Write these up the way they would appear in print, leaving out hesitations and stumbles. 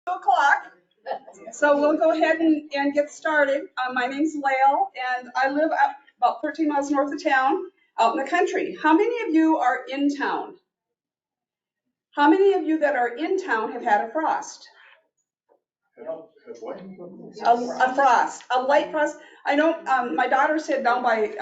2 o'clock. So we'll go ahead and get started. My name's Lael, and I live up about 13 miles north of town, out in the country. How many of you are in town? How many of you that are in town have had a frost? A frost, a light frost. I know my daughter said down by,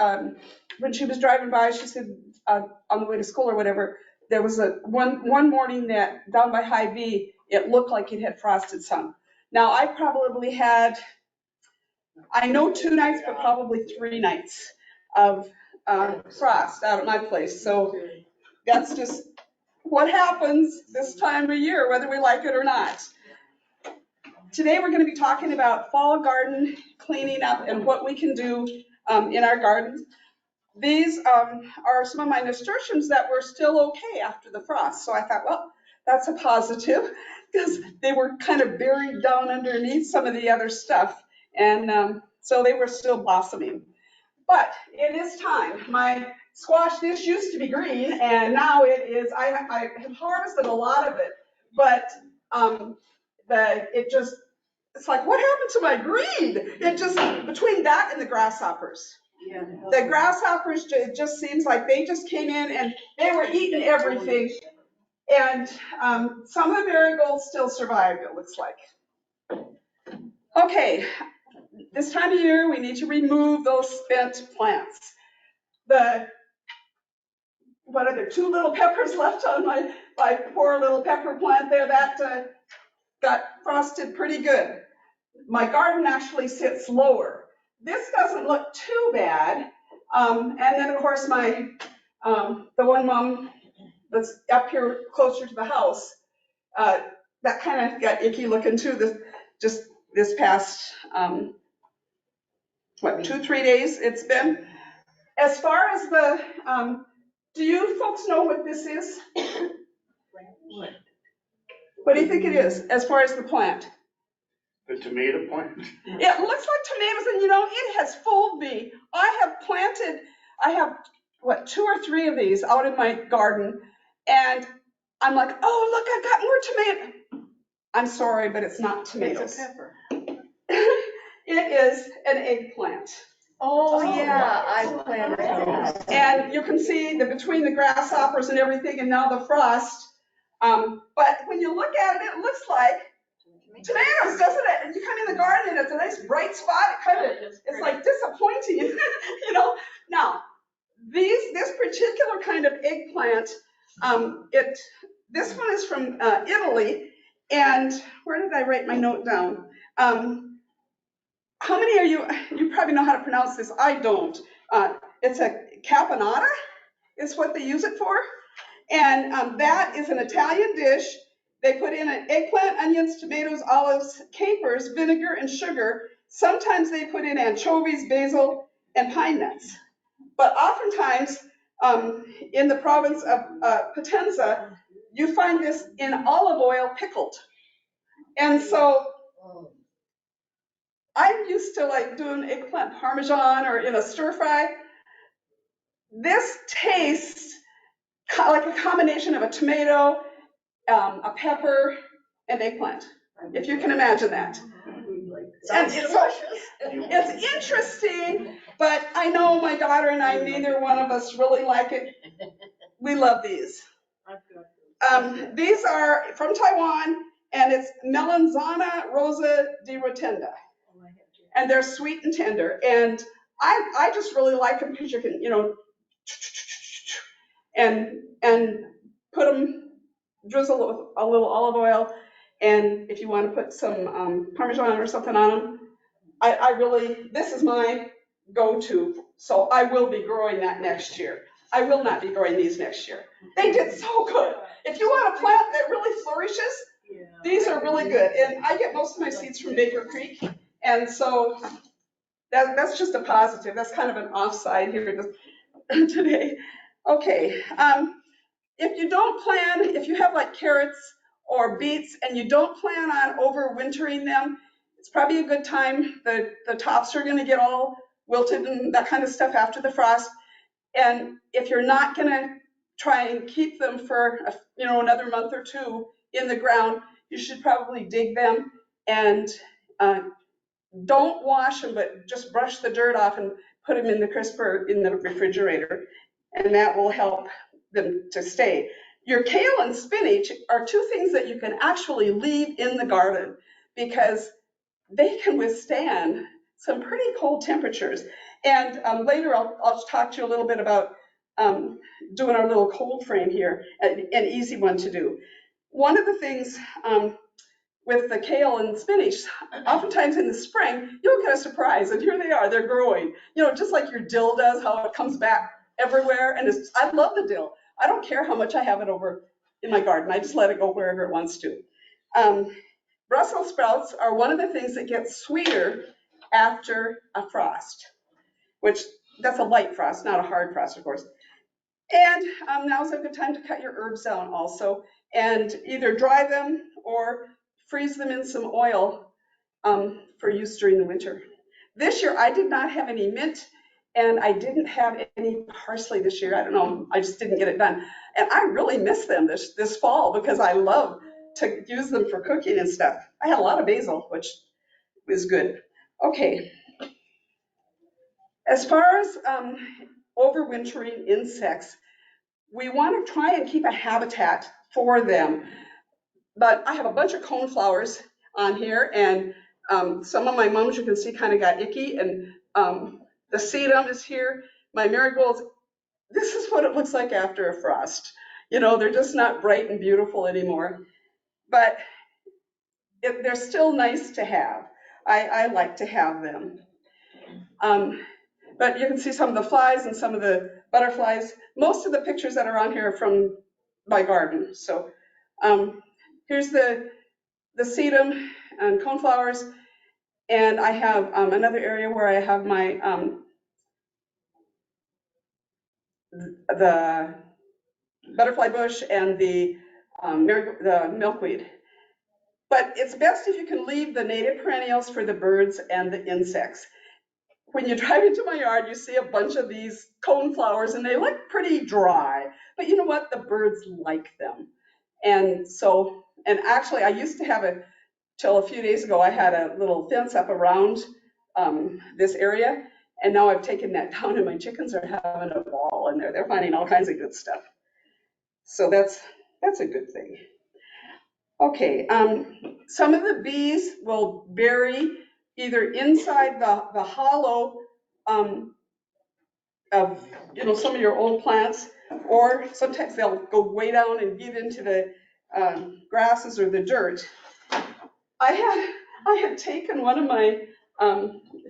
when she was driving by, she said on the way to school or whatever, there was one morning that down by High V, it looked like it had frosted some. Now I probably had, I know 2 nights, but probably 3 nights of frost out at my place. So that's just what happens this time of year, whether we like it or not. Today we're going to be talking about fall garden cleaning up and what we can do in our gardens. These are some of my nasturtiums that were still okay after the frost. So I thought, well, that's a positive because they were kind of buried down underneath some of the other stuff. And so they were still blossoming. But it is time. My squash dish used to be green, and now it is, I have harvested a lot of it, but it's like, what happened to my green? It just, between that and the grasshoppers. Yeah. The grasshoppers, it just seems like they just came in and they were eating everything. And some of the marigolds still survived, it looks like. Okay, this time of year, we need to remove those spent plants. What are there, 2 little peppers left on my poor little pepper plant there that got frosted pretty good. My garden actually sits lower. This doesn't look too bad. And then of course the one mom that's up here closer to the house, that kind of got icky looking too. This past, 2-3 days it's been. As far as the, do you folks know what this is? What do you think it is, as far as the plant? The tomato plant? It looks like tomatoes, and it has fooled me. I have 2 or 3 of these out in my garden, and I'm like, oh, look, I've got more tomato. I'm sorry, but it's not tomatoes. It's a pepper. It is an eggplant. Oh, yeah, I planted those. And you can see that between the grasshoppers and everything, and now the frost. But when you look at it, it looks like tomatoes, doesn't it? And you come in the garden and it's a nice bright spot. It's like disappointing, Now, this particular kind of eggplant, this one is from Italy. And where did I write my note down? How many are you probably know how to pronounce this. I don't. It's a caponata is what they use it for. And that is an Italian dish. They put in an eggplant, onions, tomatoes, olives, capers, vinegar, and sugar. Sometimes they put in anchovies, basil, and pine nuts. But oftentimes, in the province of Potenza, you find this in olive oil pickled. And so I'm used to doing eggplant parmesan or in a stir fry. This tastes like a combination of a tomato, a pepper, and eggplant, if you can imagine that. And it's interesting, but I know my daughter and I, neither one of us really like it. We love these. These are from Taiwan, and it's Melanzana rosa de rotunda. And they're sweet and tender. And I just really like them because you can, and put them, drizzle with a little olive oil, and if you want to put some Parmesan or something on them, this is my go-to, so I will be growing that next year. I will not be growing these next year. They did so good. If you want a plant that really flourishes, these are really good, and I get most of my seeds from Baker Creek, and so that's just a positive. That's kind of an offside here today. Okay. If you have carrots or beets and you don't plan on overwintering them, it's probably a good time. The tops are going to get all wilted and that kind of stuff after the frost. And if you're not going to try and keep them for another month or 2 in the ground, you should probably dig them and don't wash them, but just brush the dirt off and put them in the crisper in the refrigerator, and that will help them to stay. Your kale and spinach are two things that you can actually leave in the garden because they can withstand some pretty cold temperatures. And later I'll talk to you a little bit about doing our little cold frame here, an easy one to do. One of the things with the kale and spinach, oftentimes in the spring, you'll get a surprise, and here they are, they're growing. You know, just like your dill does, how it comes back everywhere, and I love the dill. I don't care how much I have it over in my garden, I just let it go wherever it wants to. Brussels sprouts are one of the things that get sweeter after a frost, which that's a light frost, not a hard frost, of course. And now's a good time to cut your herbs down also, and either dry them or freeze them in some oil for use during the winter. This year, I did not have any mint, and I didn't have any parsley this year. I don't know, I just didn't get it done. And I really miss them this fall because I love to use them for cooking and stuff. I had a lot of basil, which is good. Okay. As far as overwintering insects, we want to try and keep a habitat for them. But I have a bunch of coneflowers on here, and some of my mums you can see kind of got icky, and the sedum is here. My marigolds, this is what it looks like after a frost. You know, they're just not bright and beautiful anymore, but they're still nice to have. I like to have them. But you can see some of the flies and some of the butterflies. Most of the pictures that are on here are from my garden. So here's the sedum and coneflowers, and I have another area where I have my the butterfly bush and the milkweed. But it's best if you can leave the native perennials for the birds and the insects. When you drive into my yard, you see a bunch of these coneflowers, and they look pretty dry. But you know what? The birds like them. And actually, I used to have till a few days ago, I had a little fence up around this area, and now I've taken that down, and my chickens are having a ball in there. They're finding all kinds of good stuff. So that's a good thing. Okay, some of the bees will bury either inside the hollow of some of your old plants, or sometimes they'll go way down and get into the grasses or the dirt. I had taken one of my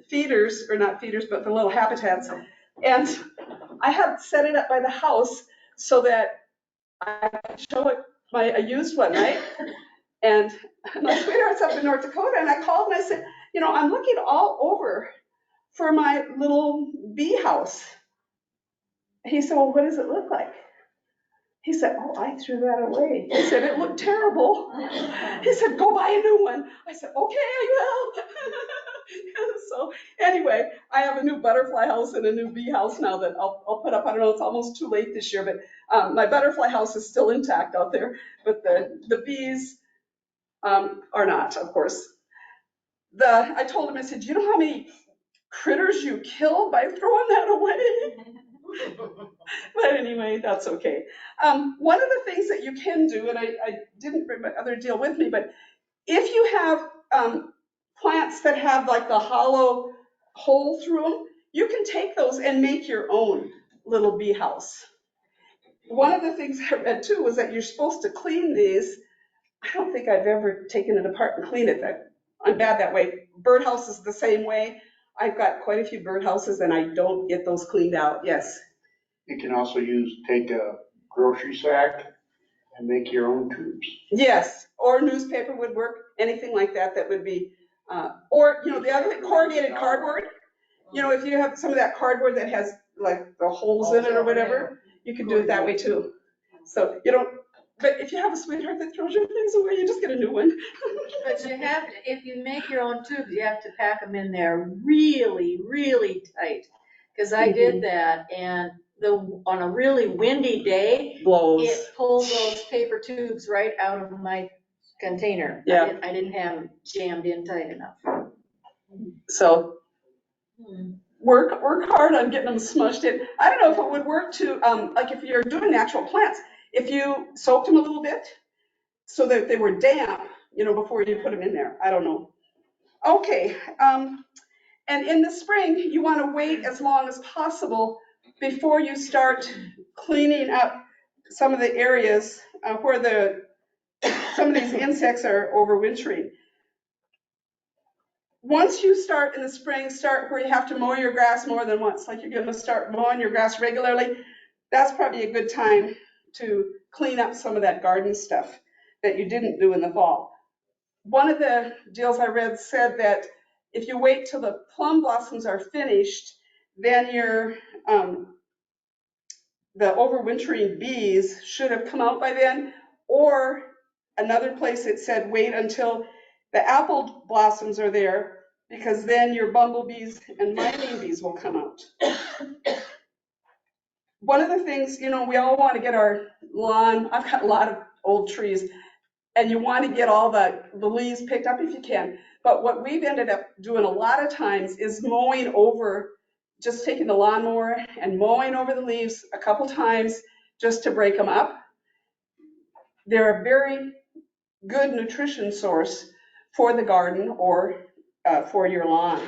feeders, or not feeders, but the little habitats, and I had set it up by the house so that I could show it a used one, right? And my sweetheart's up in North Dakota, and I called and I said, I'm looking all over for my little bee house. He said, well, what does it look like? He said, oh, I threw that away. He said, it looked terrible. He said, go buy a new one. I said, okay, I will. So anyway, I have a new butterfly house and a new bee house now that I'll put up. I don't know, it's almost too late this year, but my butterfly house is still intact out there. But the bees are not, of course. I told him, I said, do you know how many critters you kill by throwing that away? But anyway, that's okay. One of the things that you can do, and I didn't bring my other deal with me, but if you have plants that have like the hollow hole through them, you can take those and make your own little bee house. One of the things I read too was that you're supposed to clean these. I don't think I've ever taken it apart and cleaned it. I'm bad that way. Birdhouse is the same way. I've got quite a few birdhouses and I don't get those cleaned out. Yes. You can also take a grocery sack and make your own tubes. Yes, or newspaper would work, anything like that would be, or, the other thing, corrugated cardboard. If you have some of that cardboard that has like the holes in it or whatever, you can do it that way too. So but if you have a sweetheart that throws your things away, you just get a new one. But if you make your own tubes, you have to pack them in there really, really tight. Because I did that, and on a really windy day, Blows. it pulled those paper tubes right out of my container. Yeah. I didn't have them jammed in tight enough. So work hard on getting them smushed in. I don't know if it would work to, like if you're doing natural plants, if you soaked them a little bit so that they were damp, before you put them in there. I don't know. Okay, and in the spring, you want to wait as long as possible before you start cleaning up some of the areas where some of these insects are overwintering. Once you start in the spring, start where you have to mow your grass more than once, like you're going to start mowing your grass regularly, that's probably a good time to clean up some of that garden stuff that you didn't do in the fall. One of the deals I read said that if you wait till the plum blossoms are finished, then the overwintering bees should have come out by then. Or another place it said wait until the apple blossoms are there, because then your bumblebees and mining bees will come out. One of the things, we all want to get our lawn, I've got a lot of old trees, and you want to get all the leaves picked up if you can. But what we've ended up doing a lot of times is mowing over, just taking the lawnmower and mowing over the leaves a couple times just to break them up. They're a very good nutrition source for the garden or for your lawn,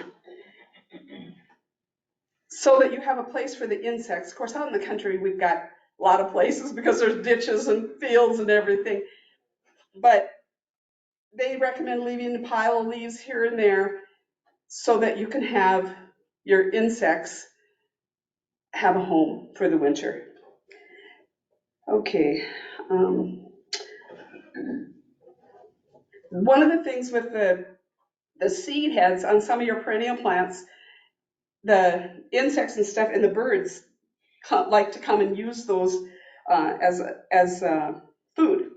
so that you have a place for the insects. Of course, out in the country, we've got a lot of places because there's ditches and fields and everything. But they recommend leaving a pile of leaves here and there so that you can have your insects have a home for the winter. Okay. One of the things with the seed heads on some of your perennial plants, the insects and stuff and the birds like to come and use those as food.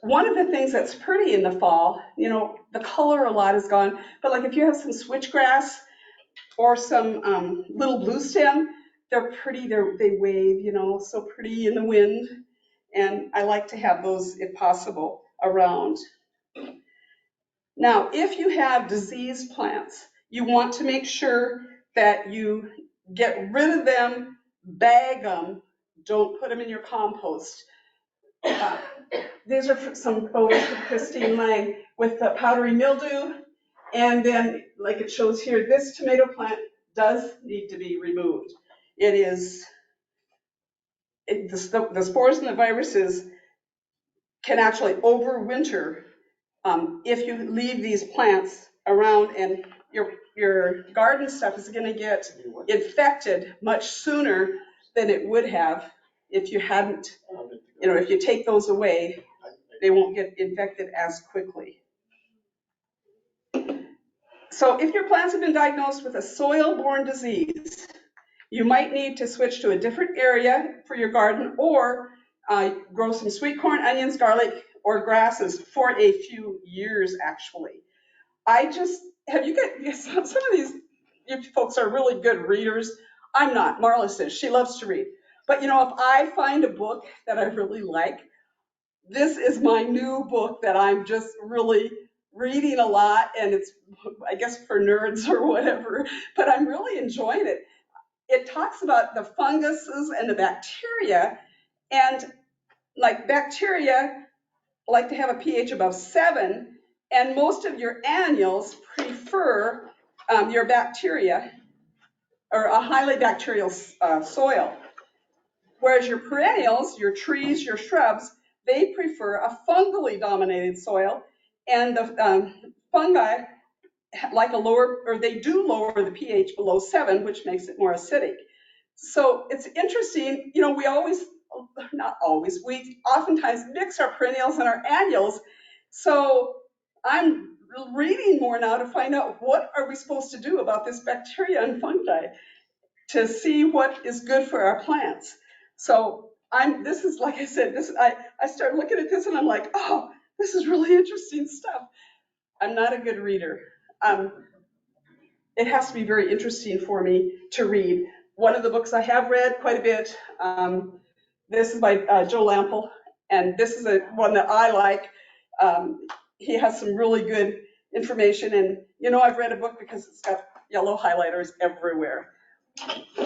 One of the things that's pretty in the fall, the color a lot is gone, but like if you have some switchgrass or some little blue stem, they're pretty, they wave, so pretty in the wind. And I like to have those, if possible, around. Now, if you have diseased plants, you want to make sure that you get rid of them, bag them, don't put them in your compost. These are some photos of Christine Lang with the powdery mildew. And then, like it shows here, this tomato plant does need to be removed. The spores and the viruses can actually overwinter if you leave these plants around, and your garden stuff is going to get infected much sooner than it would have if you hadn't, if you take those away, they won't get infected as quickly. So if your plants have been diagnosed with a soil-borne disease, you might need to switch to a different area for your garden, or grow some sweet corn, onions, garlic, or grasses for a few years, actually. Have you got some of these, you folks are really good readers. I'm not. Marla says she loves to read. But if I find a book that I really like, this is my new book that I'm just really reading a lot, and it's, I guess, for nerds or whatever, but I'm really enjoying it. It talks about the funguses and the bacteria, and like bacteria like to have a pH above 7, and most of your annuals prefer your bacteria or a highly bacterial soil. Whereas your perennials, your trees, your shrubs, they prefer a fungally dominated soil, and the fungi like they do lower the pH below 7, which makes it more acidic. So it's interesting, we oftentimes mix our perennials and our annuals. So I'm reading more now to find out what are we supposed to do about this bacteria and fungi to see what is good for our plants. So this is, like I said, I started looking at this and I'm like, oh, this is really interesting stuff. I'm not a good reader. It has to be very interesting for me to read. One of the books I have read quite a bit, this is by Joe Lampel, and this is one that I like. He has some really good information, and I've read a book because it's got yellow highlighters everywhere.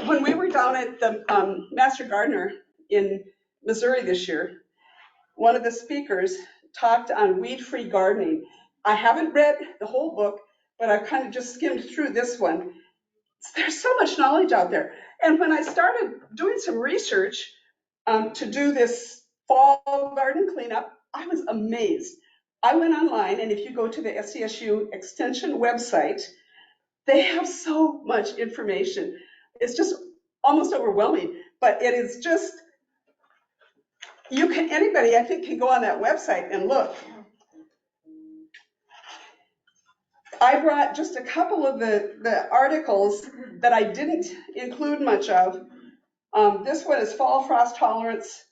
When we were down at the Master Gardener in Missouri this year, one of the speakers talked on weed-free gardening. I haven't read the whole book, but I've kind of just skimmed through this one. There's so much knowledge out there. And when I started doing some research to do this fall garden cleanup, I was amazed. I went online, and if you go to the SCSU Extension website, they have so much information. It's just almost overwhelming, but it is just, anybody I think can go on that website and look. I brought just a couple of the articles that I didn't include much of. This one is Fall Frost Tolerance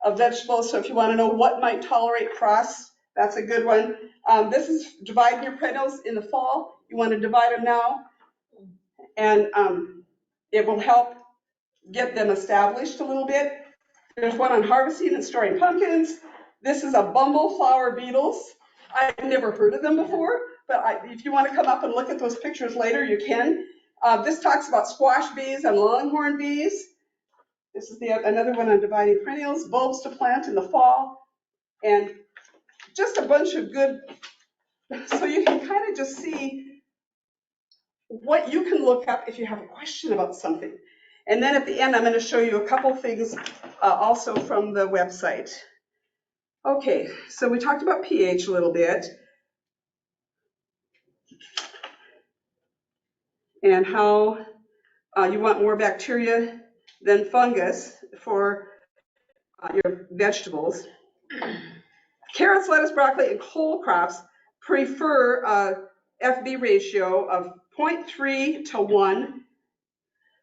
of Vegetables, so if you want to know what might tolerate frost, that's a good one. This is dividing your perennials in the fall. You want to divide them now, and it will help get them established a little bit. There's one on harvesting and storing pumpkins. This is a bumbleflower beetles. I've never heard of them before, but if you want to come up and look at those pictures later, you can. This talks about squash bees and longhorn bees. This is another one on dividing perennials, bulbs to plant in the fall, and just a bunch of good, so you can kind of just see what you can look up if you have a question about something. And then at the end, I'm going to show you a couple things also from the website. Okay, so we talked about pH a little bit, and how you want more bacteria than fungus for your vegetables. Carrots, lettuce, broccoli, and cole crops prefer a FB ratio of 0.3 to 1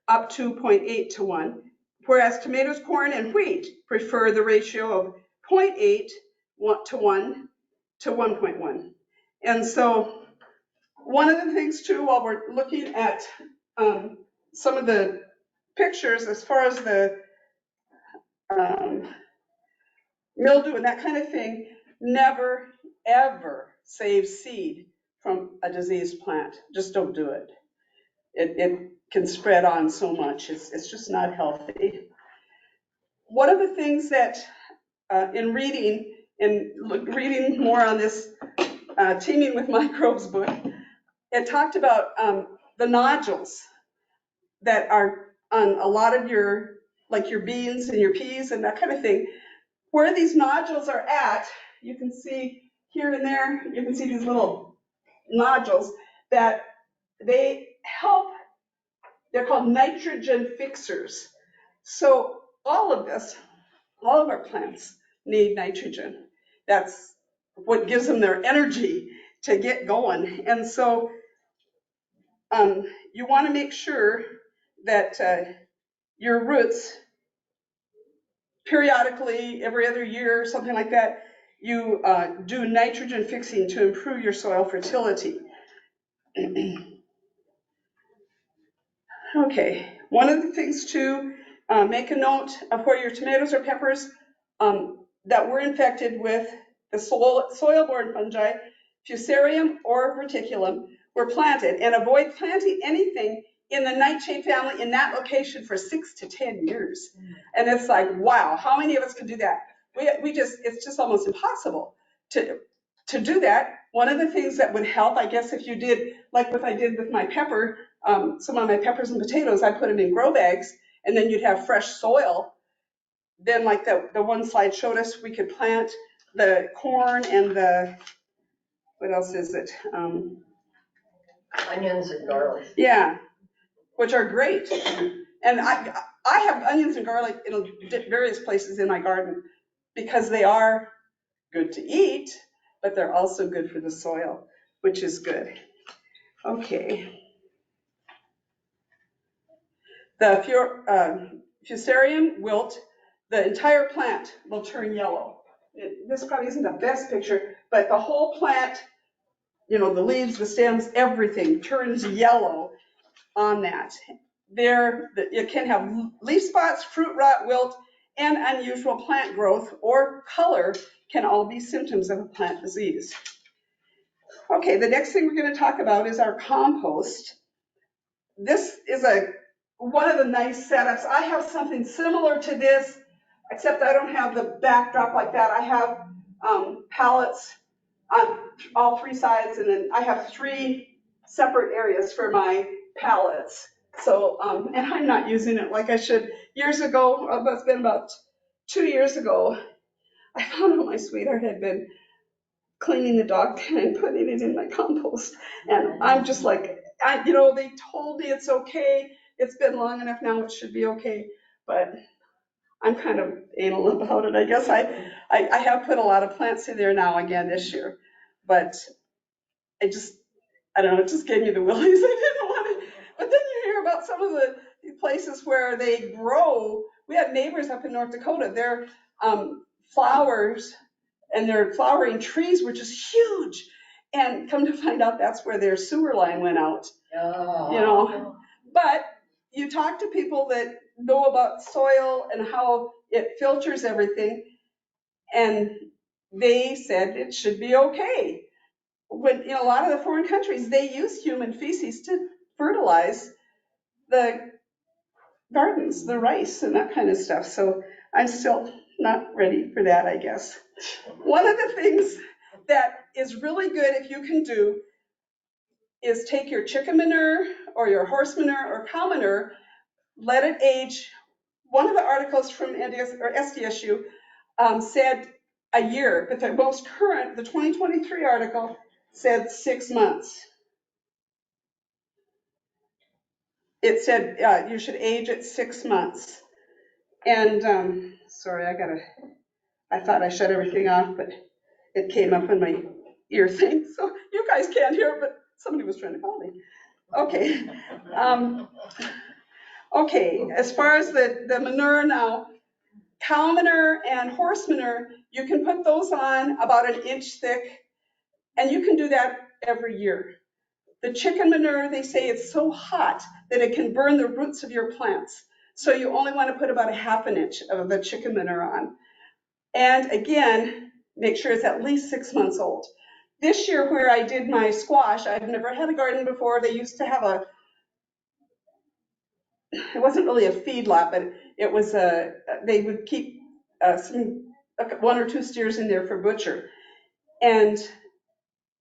up to 0.8 to 1, whereas tomatoes, corn, and wheat prefer the ratio of 0.8 to 1 to 1.1. And so one of the things too, while we're looking at some of the pictures as far as the mildew and that kind of thing, never, ever save seed from a diseased plant. Just don't do it. It can spread on so much. It's just not healthy. One of the things that in reading more on this Teaming with Microbes book, it talked about the nodules that are on a lot of your beans and your peas and that kind of thing. Where these nodules are at, you can see here and there, you can see these little nodules that they help. They're called nitrogen fixers. So all of our plants need nitrogen. That's what gives them their energy to get going. And so you want to make sure that your roots, periodically, every other year, something like that, you do nitrogen fixing to improve your soil fertility. Okay, one of the things to make a note of where your tomatoes or peppers that were infected with the soil-borne fungi, Fusarium or Verticulum, were planted, and avoid planting anything in the nightshade family in that location for 6 to 10 years. And it's like, wow, how many of us can do that? It's just almost impossible to do that. One of the things that would help, I guess, if you did like what I did with my pepper, some of my peppers and potatoes, I put them in grow bags, and then you'd have fresh soil. Then like the one slide showed us, we could plant the corn and what else is it? Onions and garlic. Yeah, which are great. And I have onions and garlic in various places in my garden because they are good to eat, but they're also good for the soil, which is good. Okay. The Fusarium wilt, the entire plant will turn yellow. This probably isn't the best picture, but the whole plant, the leaves, the stems, everything turns yellow on that. It can have leaf spots, fruit rot, wilt, and unusual plant growth or color can all be symptoms of a plant disease. Okay, the next thing we're going to talk about is our compost. This is one of the nice setups. I have something similar to this, except I don't have the backdrop like that. I have pallets on all three sides, and then I have 3 separate areas for my pallets. So, and I'm not using it like I should. Years ago, it's been about 2 years ago, I found out my sweetheart had been cleaning the dog pen and putting it in my compost. And I'm just like, they told me it's okay. It's been long enough now, it should be okay. But I'm kind of anal about it. I guess I have put a lot of plants in there now again this year. But I don't know, it just gave me the willies. I didn't want it. But then you hear about some of the places where they grow. We had neighbors up in North Dakota. Their flowers and their flowering trees were just huge. And come to find out, that's where their sewer line went out. Oh. But you talk to people that know about soil and how it filters everything, and they said it should be okay. When in a lot of the foreign countries, they use human feces to fertilize the gardens, the rice and that kind of stuff. So I'm still not ready for that, I guess. One of the things that is really good if you can do is take your chicken manure or your horse manure or cow manure, let it age. One of the articles from SDSU said a year, but the most current, the 2023 article, said 6 months. It said you should age at 6 months. And sorry, I thought I shut everything off, but it came up in my ear thing. So you guys can't hear it, but somebody was trying to call me. Okay. Okay, as far as the manure now, cow manure and horse manure, you can put those on about 1 inch thick, and you can do that every year. The chicken manure, they say it's so hot that it can burn the roots of your plants. So you only want to put about 1/2 inch of the chicken manure on. And again, make sure it's at least 6 months old. This year where I did my squash, I've never had a garden before. They used to have it wasn't really a feedlot, but it was they would keep 1 or 2 steers in there for butcher. And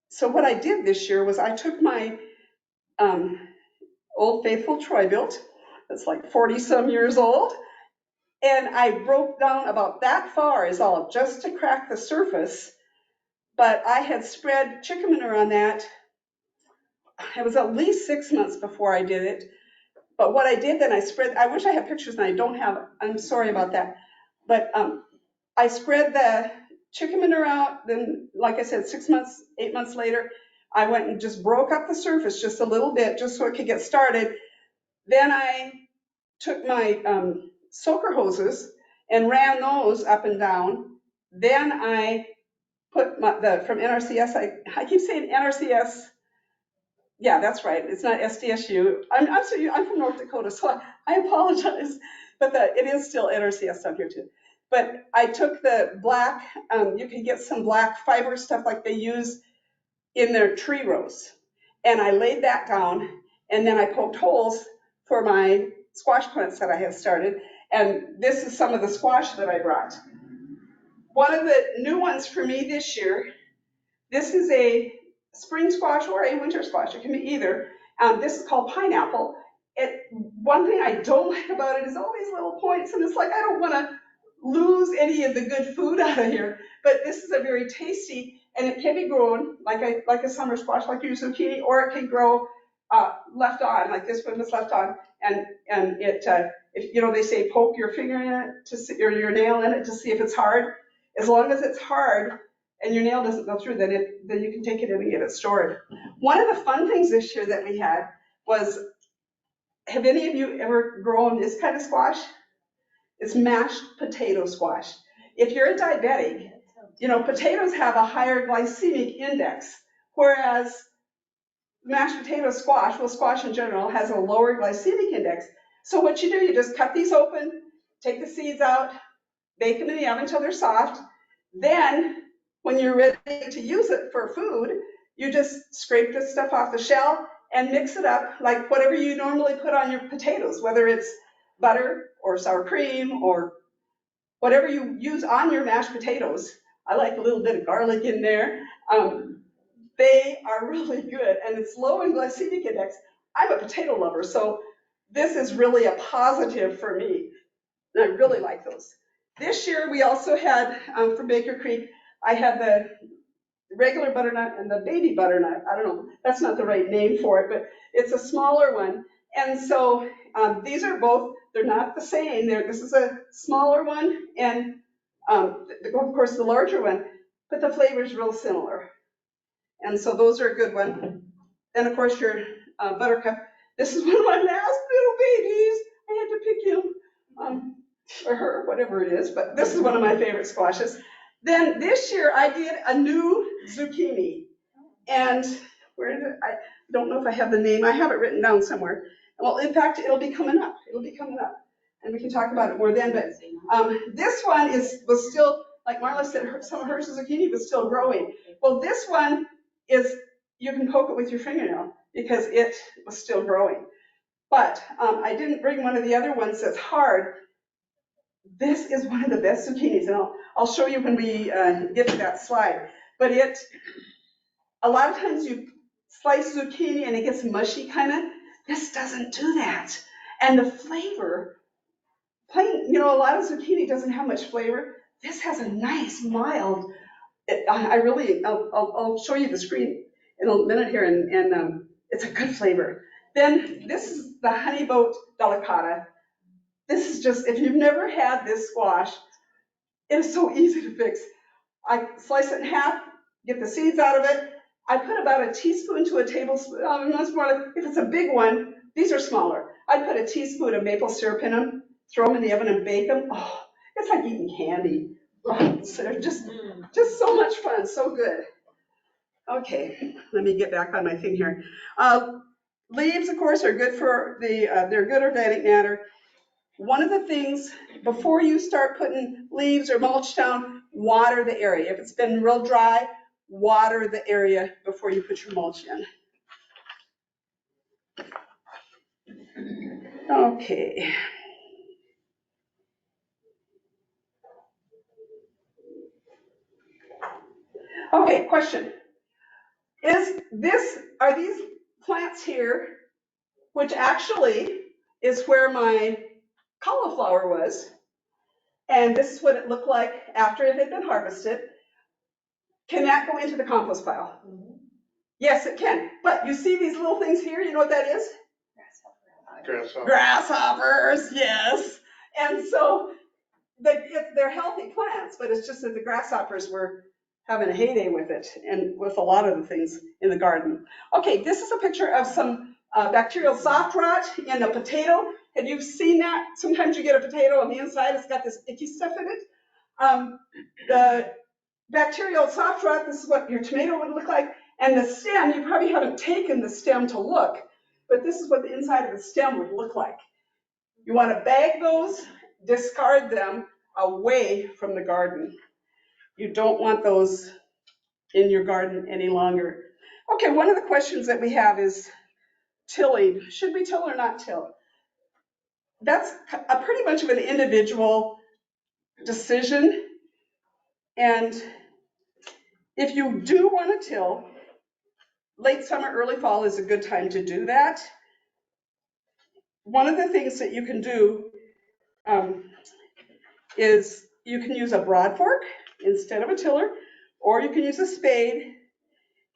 so what I did this year was I took my Old Faithful Troy-Bilt, that's like 40 some years old, and I broke down about that far is all, just to crack the surface. But I had spread chicken manure on that. It was at least 6 months before I did it. But what I did then, I wish I had pictures and I don't have it. I'm sorry about that. But I spread the chicken manure out. Then, like I said, 6 months, 8 months later, I went and just broke up the surface just a little bit, just so it could get started. Then I took my soaker hoses and ran those up and down. Then I put from NRCS, I keep saying NRCS. Yeah, that's right. It's not SDSU. I'm from North Dakota, so I apologize. But it is still NRCS down here too. But I took the black, you can get some black fiber stuff like they use in their tree rows. And I laid that down, and then I poked holes for my squash plants that I had started. And this is some of the squash that I brought. One of the new ones for me this year, this is a spring squash or a winter squash. It can be either. This is called pineapple. One thing I don't like about it is all these little points, and it's like I don't want to lose any of the good food out of here. But this is a very tasty, and it can be grown like a summer squash, like your zucchini, or it can grow left on, like this one was left on. And it, if they say poke your finger in it to see, or your nail in it to see if it's hard. As long as it's hard and your nail doesn't go through, then you can take it in and get it stored. One of the fun things this year that we had was, have any of you ever grown this kind of squash? It's mashed potato squash. If you're a diabetic, potatoes have a higher glycemic index, whereas mashed potato squash, well, squash in general, has a lower glycemic index. So what you do, you just cut these open, take the seeds out, bake them in the oven until they're soft. Then, when you're ready to use it for food, you just scrape this stuff off the shell and mix it up like whatever you normally put on your potatoes, whether it's butter or sour cream or whatever you use on your mashed potatoes. I like a little bit of garlic in there. They are really good, and it's low in glycemic index. I'm a potato lover, so this is really a positive for me. And I really like those. This year, we also had, from Baker Creek, I had the regular butternut and the baby butternut. I don't know, that's not the right name for it, but it's a smaller one. And so these are both, they're not the same. This is a smaller one and of course the larger one, but the flavor is real similar. And so those are a good one. And of course your buttercup. This is one of my last little babies. I had to pick him, or her, whatever it is, but this is one of my favorite squashes. Then this year I did a new zucchini. And where did I don't know if I have the name. I have it written down somewhere. Well, in fact, it'll be coming up. It'll be coming up. And we can talk about it more then. But this one was still, like Marla said, some of hers zucchini was still growing. Well, this one is, you can poke it with your fingernail because it was still growing. But I didn't bring one of the other ones that's hard. This is one of the best zucchinis, and I'll show you when we get to that slide. But a lot of times you slice zucchini and it gets mushy kind of. This doesn't do that. And the flavor, plain, a lot of zucchini doesn't have much flavor. This has a nice, mild, I'll show you the screen in a minute here, and it's a good flavor. Then this is the honey boat delicata. This is just, if you've never had this squash, it is so easy to fix. I slice it in half, get the seeds out of it. I put about a teaspoon to a tablespoon, if it's a big one, these are smaller. I put a teaspoon of maple syrup in them, throw them in the oven and bake them. Oh, it's like eating candy. Oh, they're just so much fun, so good. Okay, let me get back on my thing here. Leaves, of course, are good for they're good organic matter. One of the things, before you start putting leaves or mulch down, water the area. If it's been real dry, water the area before you put your mulch in. Okay. Okay, question. Are these plants here, which actually is where my cauliflower was, and this is what it looked like after it had been harvested. Can that go into the compost pile? Yes, it can. But you see these little things here, you know what that is? Grasshoppers, yes. And so they're healthy plants, but it's just that the grasshoppers were having a heyday with it and with a lot of the things in the garden. Okay, this is a picture of some bacterial soft rot in a potato. Have you seen that? Sometimes you get a potato on the inside, it's got this icky stuff in it. The bacterial soft rot, this is what your tomato would look like. And the stem, you probably haven't taken the stem to look, but this is what the inside of the stem would look like. You want to bag those, discard them away from the garden. You don't want those in your garden any longer. Okay, one of the questions that we have is tilling. Should we till or not till? That's a pretty much of an individual decision. And if you do want to till, late summer, early fall is a good time to do that. One of the things that you can do is you can use a broad fork instead of a tiller, or you can use a spade.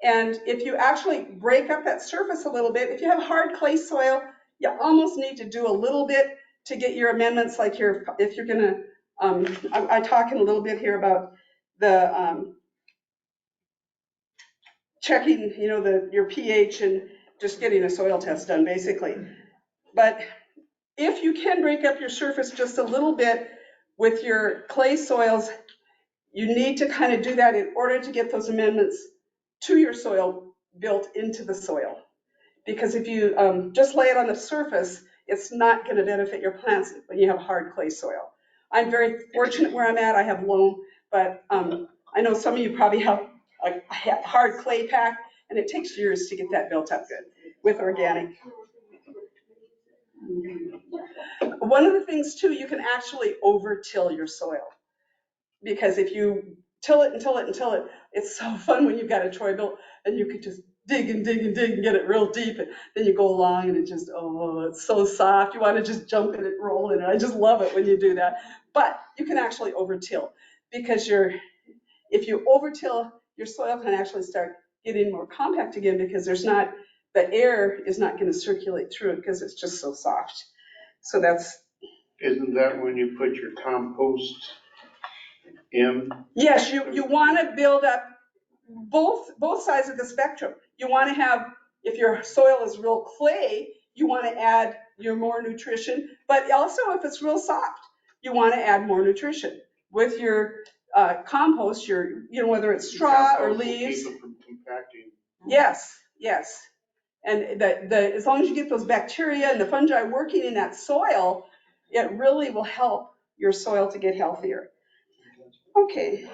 And if you actually break up that surface a little bit, if you have hard clay soil, you almost need to do a little bit to get your amendments, like if you're gonna, I talk in a little bit here about the checking, your pH and just getting a soil test done, basically. But if you can break up your surface just a little bit with your clay soils, you need to kind of do that in order to get those amendments to your soil built into the soil. Because if you just lay it on the surface, it's not going to benefit your plants when you have hard clay soil. I'm very fortunate where I'm at, I have loam, but I know some of you probably have a hard clay pack, and it takes years to get that built up good with organic. One of the things too, you can actually over-till your soil. Because if you till it and till it and till it, it's so fun when you've got a Troy built and you could just dig and dig and dig and get it real deep. And then you go along and it just, oh, it's so soft. You want to just jump in it, roll in it. I just love it when you do that. But you can actually over-till because if you over-till, your soil can actually start getting more compact again because the air is not going to circulate through it because it's just so soft. So Isn't that when you put your compost in? Yes, you want to build up both sides of the spectrum. You want to have, if your soil is real clay, you want to add your more nutrition, but also if it's real soft, you want to add more nutrition. With your compost, whether it's straw or leaves. Keep it from compacting. Yes. And as long as you get those bacteria and the fungi working in that soil, it really will help your soil to get healthier. Okay.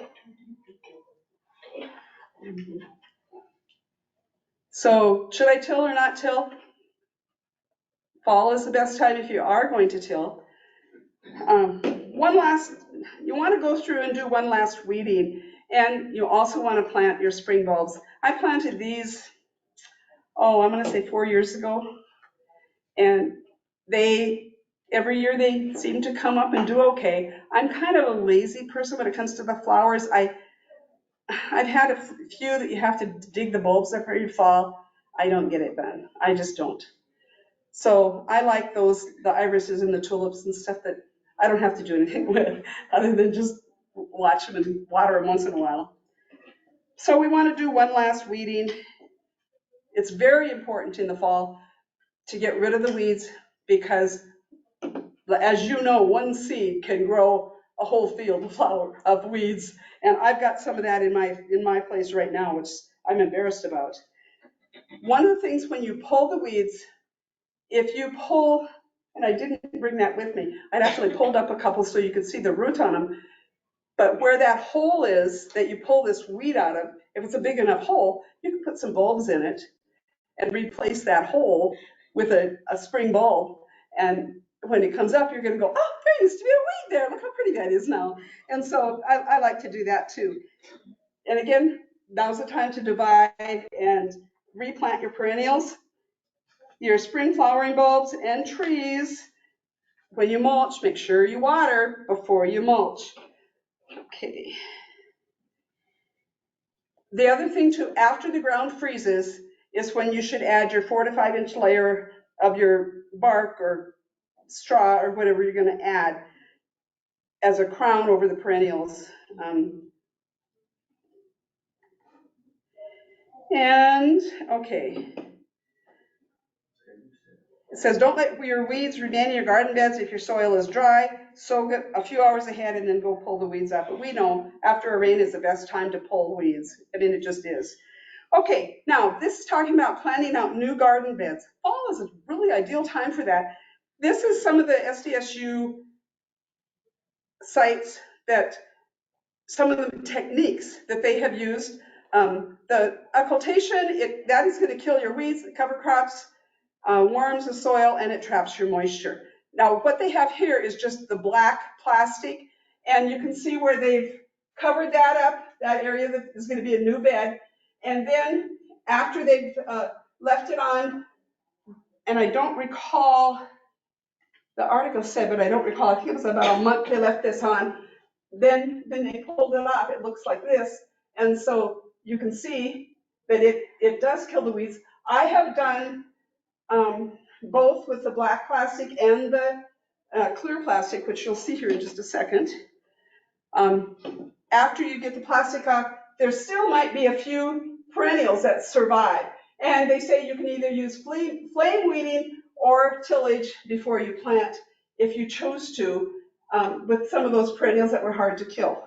So should I till or not till? Fall is the best time if you are going to till. You want to go through and do one last weeding, and you also want to plant your spring bulbs. I planted these, I'm going to say 4 years ago, and every year they seem to come up and do okay. I'm kind of a lazy person when it comes to the flowers. I've had a few that you have to dig the bulbs up every fall. I don't get it done. I just don't. So I like the irises and the tulips and stuff that I don't have to do anything with other than just watch them and water them once in a while. So we want to do one last weeding. It's very important in the fall to get rid of the weeds because, as you know, one seed can grow a whole field of weeds. And I've got some of that in my place right now, which I'm embarrassed about. One of the things when you pull the weeds, if you pull, and I didn't bring that with me, I'd actually pulled up a couple so you could see the root on them, but where that hole is that you pull this weed out of, if it's a big enough hole, you can put some bulbs in it and replace that hole with a spring bulb. And when it comes up, you're gonna go, oh, there used to be a weed there, look how pretty that is now. And so I like to do that too. And again, now's the time to divide and replant your perennials. Your spring flowering bulbs and trees. When you mulch, make sure you water before you mulch. Okay. The other thing too, after the ground freezes, is when you should add your 4 to 5 inch layer of your bark or straw or whatever you're going to add as a crown over the perennials. Okay. It says, don't let your weeds remain in your garden beds if your soil is dry. Soak it a few hours ahead and then go pull the weeds up. But we know after a rain is the best time to pull weeds. I mean, it just is. Okay, now this is talking about planting out new garden beds. Fall is a really ideal time for that. This is some of the SDSU sites some of the techniques that they have used. The occultation, that is going to kill your weeds, the cover crops, warms the soil, and it traps your moisture. Now, what they have here is just the black plastic, and you can see where they've covered that up, that area that is going to be a new bed. And then after they've left it on, and I don't recall, the article said, but I don't recall, I think it was about a month they left this on, then they pulled it off, it looks like this. And so you can see that it does kill the weeds. I have done both with the black plastic and the clear plastic, which you'll see here in just a second. After you get the plastic off, there still might be a few perennials that survive. And they say you can either use flame weeding or tillage before you plant if you choose to, with some of those perennials that were hard to kill.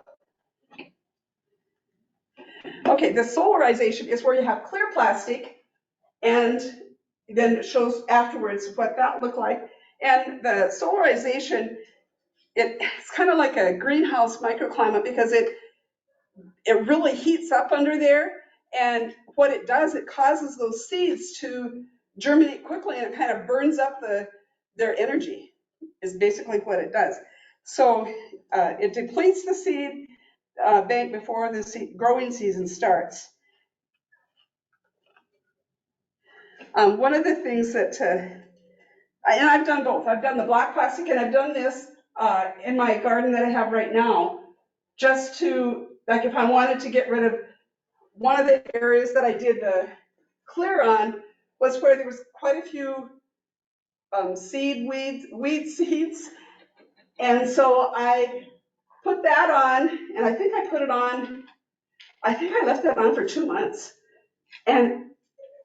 Okay, the solarization is where you have clear plastic, and then it shows afterwards what that looked like. And the solarization, it's kind of like a greenhouse microclimate because it really heats up under there. And what it does, it causes those seeds to germinate quickly and it kind of burns up their energy is basically what it does. So it depletes the seed bank before the growing season starts. One of the things that, and I've done both. I've done the black plastic and I've done this in my garden that I have right now, just to, like if I wanted to get rid of one of the areas that I did the clear on was where there was quite a few weed seeds. And so I put that on, and I think I put it on, I think I left that on for 2 months. And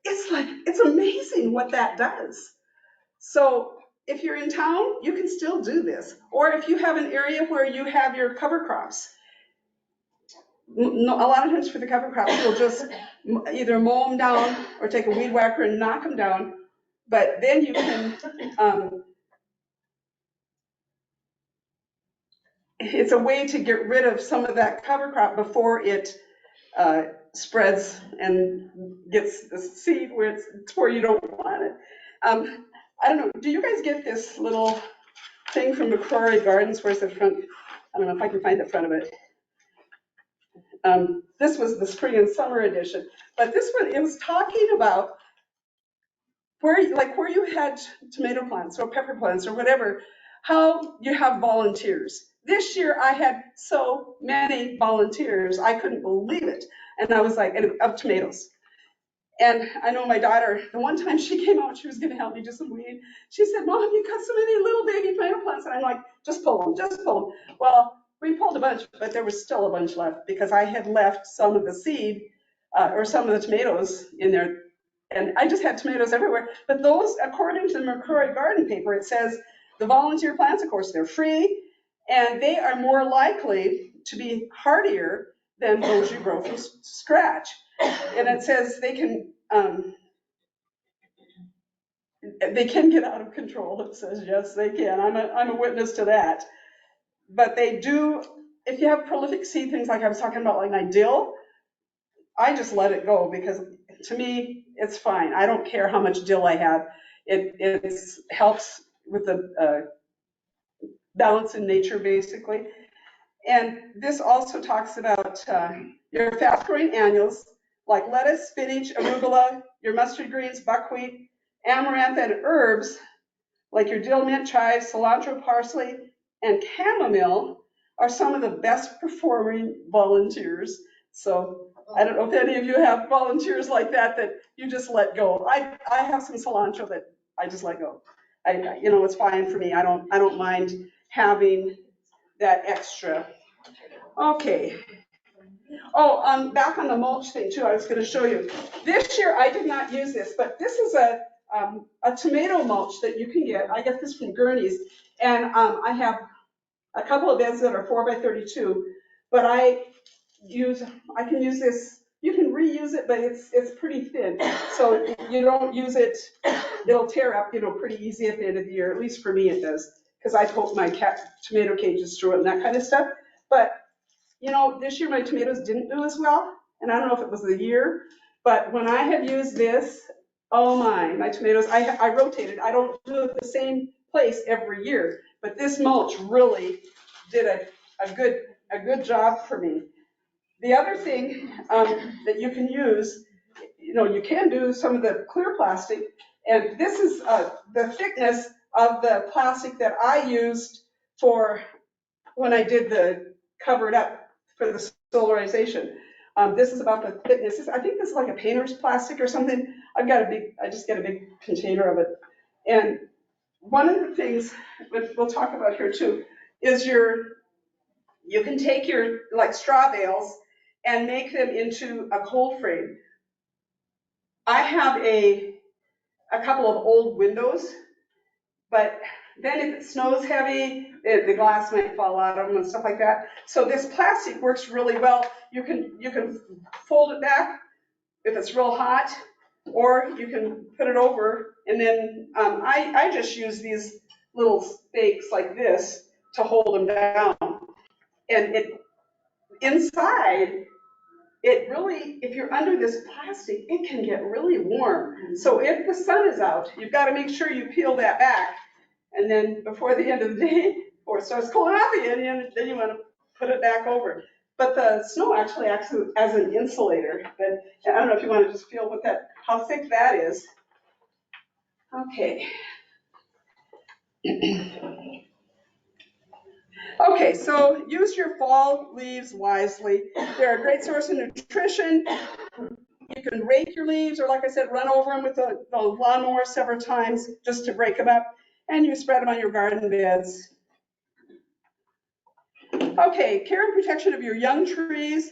it's amazing what that does. So if you're in town, you can still do this. Or if you have an area where you have your cover crops, a lot of times for the cover crops, you'll just either mow them down or take a weed whacker and knock them down. But then you can, it's a way to get rid of some of that cover crop before it spreads and gets the seed where it's where you don't want it. I don't know, do you guys get this little thing from McCrory Gardens? Where's the front? I don't know if I can find the front of it. This was the spring and summer edition, but this one, it was talking about where you had tomato plants or pepper plants or whatever, how you have volunteers. This year I had so many volunteers, I couldn't believe it. And I was like, of tomatoes. And I know my daughter, the one time she came out, she was gonna help me do some weed. She said, Mom, you got so many little baby tomato plants. And I'm like, just pull them, just pull them. Well, we pulled a bunch, but there was still a bunch left because I had left some of the seed or some of the tomatoes in there. And I just had tomatoes everywhere. But those, according to the McCrory Garden paper, it says the volunteer plants, of course, they're free, and they are more likely to be hardier than those you grow from scratch. And it says they can get out of control. It says, yes, they can. I'm a witness to that. But they do, if you have prolific seed things like I was talking about, like my dill, I just let it go because to me, it's fine. I don't care how much dill I have. It helps with the balance in nature, basically. And this also talks about your fast-growing annuals, like lettuce, spinach, arugula, your mustard greens, buckwheat, amaranth, and herbs, like your dill, mint, chives, cilantro, parsley, and chamomile are some of the best performing volunteers. So I don't know if any of you have volunteers like that you just let go. I have some cilantro that I just let go. It's fine for me. I don't mind having that extra. Okay. Oh, back on the mulch thing too, I was going to show you. This year I did not use this, but this is a tomato mulch that you can get. I get this from Gurney's, and I have a couple of beds that are 4x32, but I can use this. You can reuse it, but it's pretty thin, so you don't use it. It'll tear up, pretty easy at the end of the year. At least for me, it does, because I poke my tomato cages through it and that kind of stuff. But this year my tomatoes didn't do as well, and I don't know if it was the year, but when I have used this, oh my tomatoes, I rotated. I don't do it the same place every year, but this mulch really did a good job for me. The other thing that you can use, you can do some of the clear plastic, and this is the thickness of the plastic that I used for when I did the covered up for the solarization. This is about the thickness. I think this is like a painter's plastic or something. I just get a big container of it. And one of the things that we'll talk about here too is you can take your straw bales and make them into a cold frame. I have a couple of old windows, but then if it snows heavy, the glass might fall out of them and stuff like that. So this plastic works really well. You can fold it back if it's real hot, or you can put it over, and then I just use these little stakes like this to hold them down. And inside, it really, if you're under this plastic, it can get really warm. So if the sun is out, you've got to make sure you peel that back. And then before the end of the day, or it starts cooling off again, then you want to put it back over. But the snow actually acts as an insulator. But I don't know if you want to just feel how thick that is. Okay. Okay, so use your fall leaves wisely. They're a great source of nutrition. You can rake your leaves, or like I said, run over them with the lawnmower several times just to break them up, and you spread them on your garden beds. Okay, care and protection of your young trees.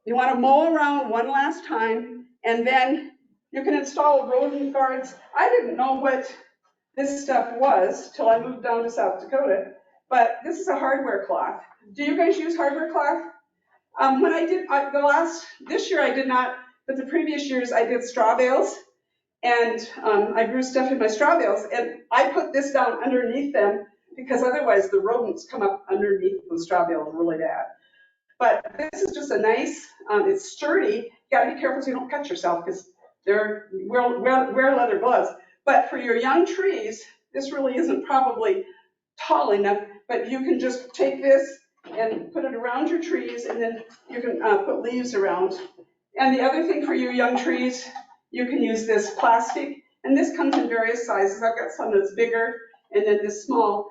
You want to mow around one last time, and then you can install rodent guards. I didn't know what this stuff was till I moved down to South Dakota, but this is a hardware cloth. Do you guys use hardware cloth? When I did this year I did not, but the previous years I did straw bales, and I grew stuff in my straw bales, and I put this down underneath them because otherwise the rodents come up underneath the straw bales really bad. But this is just a nice, it's sturdy. You gotta be careful so you don't cut yourself because wear leather gloves. But for your young trees, this really isn't probably tall enough, but you can just take this and put it around your trees, and then you can put leaves around. And the other thing for your young trees, you can use this plastic, and this comes in various sizes. I've got some that's bigger and then this small,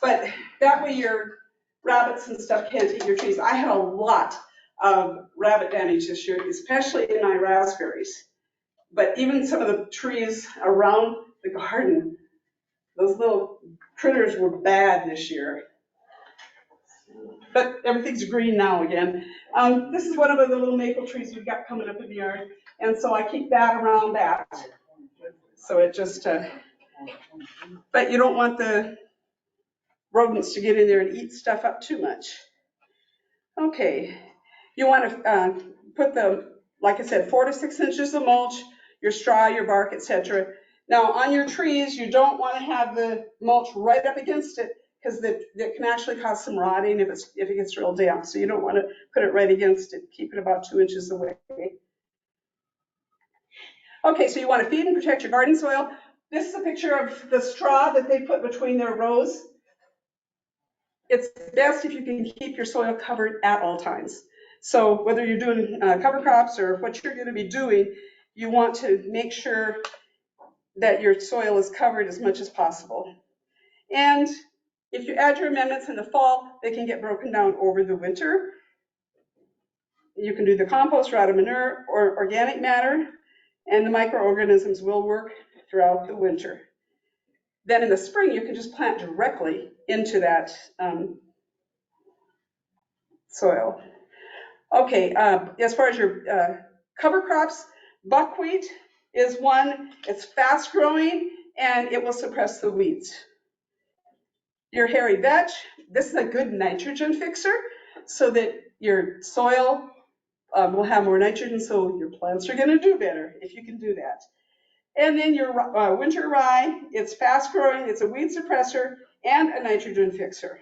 but that way your rabbits and stuff can't eat your trees. I had a lot of rabbit damage this year, especially in my raspberries. But even some of the trees around the garden, those little critters were bad this year. But everything's green now again. This is one of the little maple trees we've got coming up in the yard, and so I keep that around that. So it just, but you don't want the rodents to get in there and eat stuff up too much. Okay, you want to put like I said, 4 to 6 inches of mulch, your straw, your bark, etc. Now on your trees, you don't want to have the mulch right up against it, because that can actually cause some rotting if it gets real damp. So you don't want to put it right against it. Keep it about 2 inches away. Okay, so you want to feed and protect your garden soil. This is a picture of the straw that they put between their rows. It's best if you can keep your soil covered at all times. So whether you're doing cover crops or what you're going to be doing, you want to make sure that your soil is covered as much as possible. And if you add your amendments in the fall, they can get broken down over the winter. You can do the compost, rotted manure, or organic matter, and the microorganisms will work throughout the winter. Then in the spring, you can just plant directly into that soil. Okay, as far as your cover crops, buckwheat is one. It's fast growing and it will suppress the weeds. Your hairy vetch, this is a good nitrogen fixer so that your soil will have more nitrogen, so your plants are going to do better if you can do that. And then your winter rye, it's fast growing, it's a weed suppressor and a nitrogen fixer.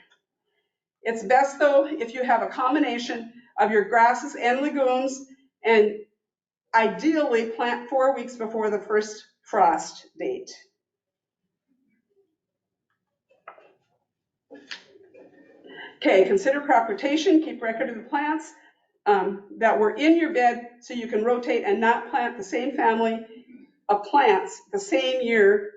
It's best though if you have a combination of your grasses and legumes, and ideally plant 4 weeks before the first frost date. Okay, consider crop rotation, keep record of the plants that were in your bed so you can rotate and not plant the same family of plants the same year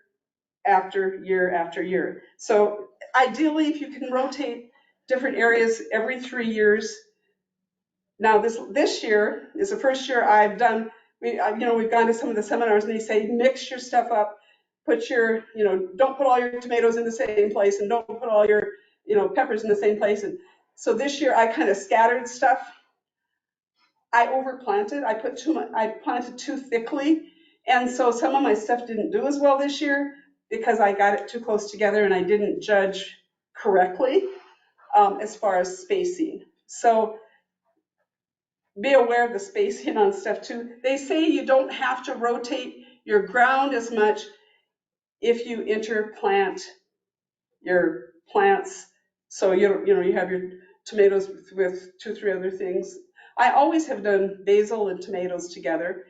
after year after year. So ideally, if you can rotate different areas every 3 years. Now this year is the first year I've done, we've gone to some of the seminars and they say mix your stuff up, put your, don't put all your tomatoes in the same place and don't put all your, peppers in the same place. And so this year I kind of scattered stuff. I overplanted. I planted too thickly, and so some of my stuff didn't do as well this year because I got it too close together and I didn't judge correctly as far as spacing. So be aware of the spacing on stuff too. They say you don't have to rotate your ground as much if you interplant your plants. So you have your tomatoes with 2, 3 other things. I always have done basil and tomatoes together,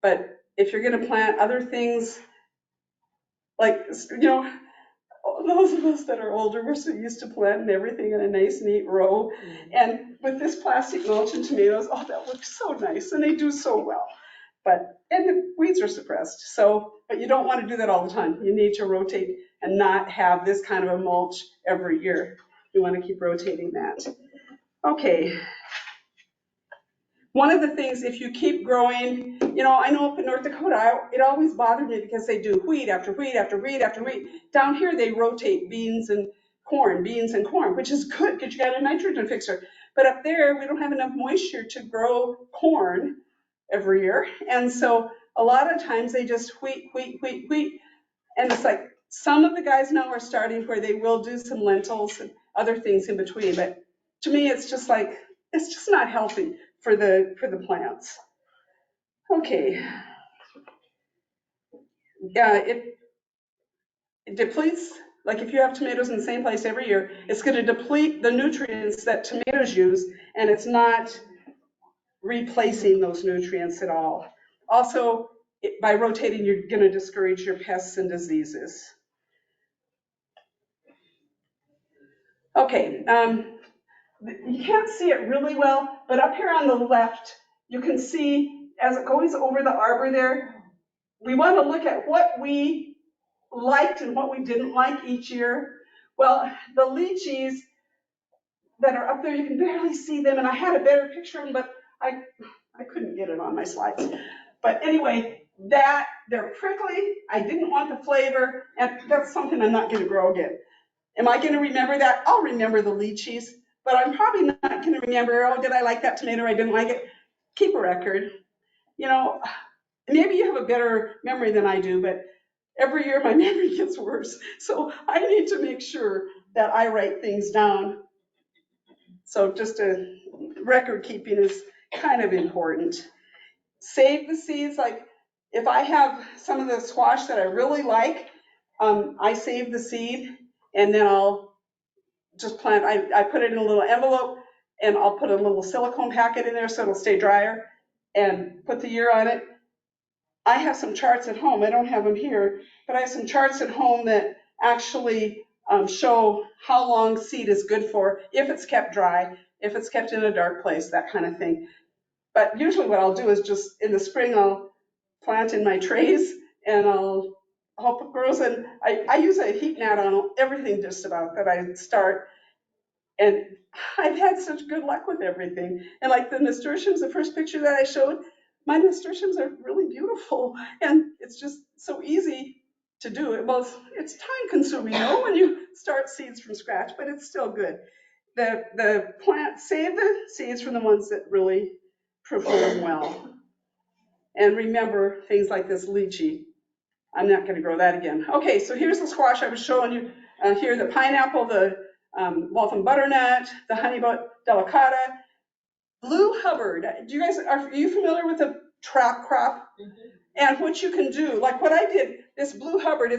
but if you're gonna plant other things, like, those of us that are older, we're so used to planting everything in a nice, neat row. And with this plastic mulch and tomatoes, oh, that looks so nice, and they do so well. And the weeds are suppressed, but you don't want to do that all the time. You need to rotate and not have this kind of a mulch every year. You want to keep rotating that. Okay. One of the things, if you keep growing, I know up in North Dakota, it always bothered me because they do wheat after wheat after wheat after wheat. Down here, they rotate beans and corn, which is good because you got a nitrogen fixer. But up there, we don't have enough moisture to grow corn every year. And so a lot of times they just wheat. And it's like some of the guys now are starting where they will do some lentils and other things in between. But to me, it's just not healthy for the plants. Okay. Yeah, it depletes, like if you have tomatoes in the same place every year, it's going to deplete the nutrients that tomatoes use, and it's not replacing those nutrients at all. Also, by rotating, you're going to discourage your pests and diseases. Okay, you can't see it really well, but up here on the left, you can see as it goes over the arbor there, we want to look at what we liked and what we didn't like each year. Well, the lychees that are up there, you can barely see them, and I had a better picture of them, but I couldn't get it on my slides. But anyway, they're prickly. I didn't want the flavor, and that's something I'm not going to grow again. Am I going to remember that? I'll remember the lychees, but I'm probably not going to remember, oh, did I like that tomato or I didn't like it? Keep a record. Maybe you have a better memory than I do, but every year my memory gets worse. So I need to make sure that I write things down. So just a record keeping is kind of important. Save the seeds. Like if I have some of the squash that I really like, I save the seed and then I'll just plant. I put it in a little envelope and I'll put a little silicone packet in there so it'll stay drier and put the year on it. I have some charts at home. I don't have them here, but I have some charts at home that actually show how long seed is good for, if it's kept dry, if it's kept in a dark place, that kind of thing. But usually what I'll do is just in the spring, I'll plant in my trays and I'll hope it grows. And I use a heat mat on everything just about that I start. And I've had such good luck with everything. And like the nasturtiums, the first picture that I showed, my nasturtiums are really beautiful. And it's just so easy to do it. Well, it's time consuming, when you start seeds from scratch, but it's still good. The plant, save the seeds from the ones that really perform well. And remember things like this lychee. I'm not going to grow that again. Okay, so here's the squash I was showing you. Here, the pineapple, the Waltham butternut, the honeybutt delicata, blue Hubbard. Are you familiar with the trap crop? Mm-hmm. And what you can do, like what I did, this blue Hubbard,